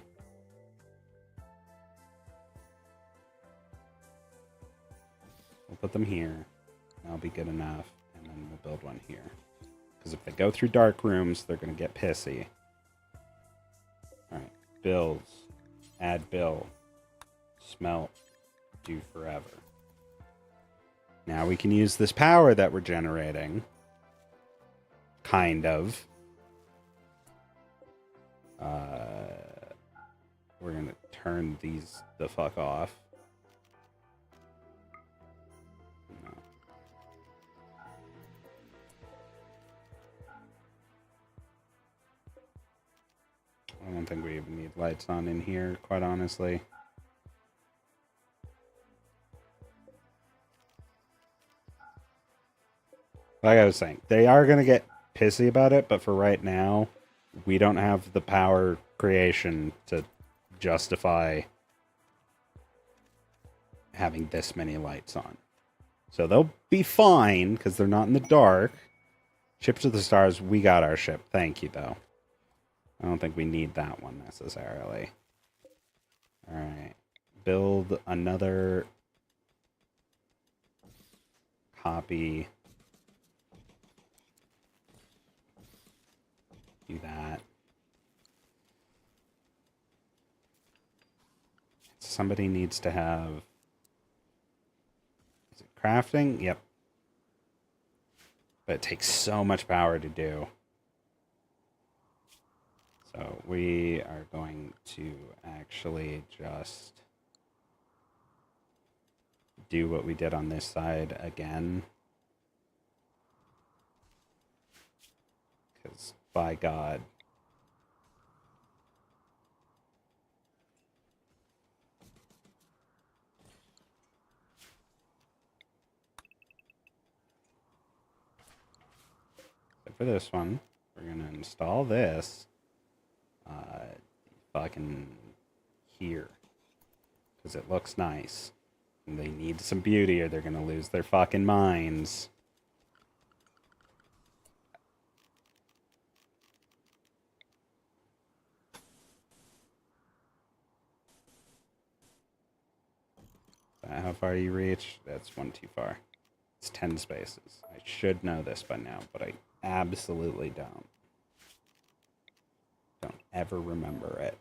We'll put them here. That'll be good enough. And then we'll build one here. Because if they go through dark rooms, they're going to get pissy. Alright. Builds. Add bill. Smelt. Do forever. Now we can use this power that we're generating. Kind of. We're going to turn these the fuck off. No. I don't think we even need lights on in here, quite honestly. Like I was saying, they are going to get pissy about it, but for right now, we don't have the power creation to justify having this many lights on. So they'll be fine, because they're not in the dark. Ship to the stars, we got our ship. Thank you, though. I don't think we need that one, necessarily. Alright. Build another copy. Do that. Somebody needs to have... Is it crafting? Yep. But it takes so much power to do. So we are going to actually just do what we did on this side again. Because, by God. So for this one, we're going to install this fucking here. Because it looks nice. And they need some beauty or they're going to lose their fucking minds. How far you reach? That's one too far. It's 10 spaces. I should know this by now, but I absolutely don't. Don't ever remember it.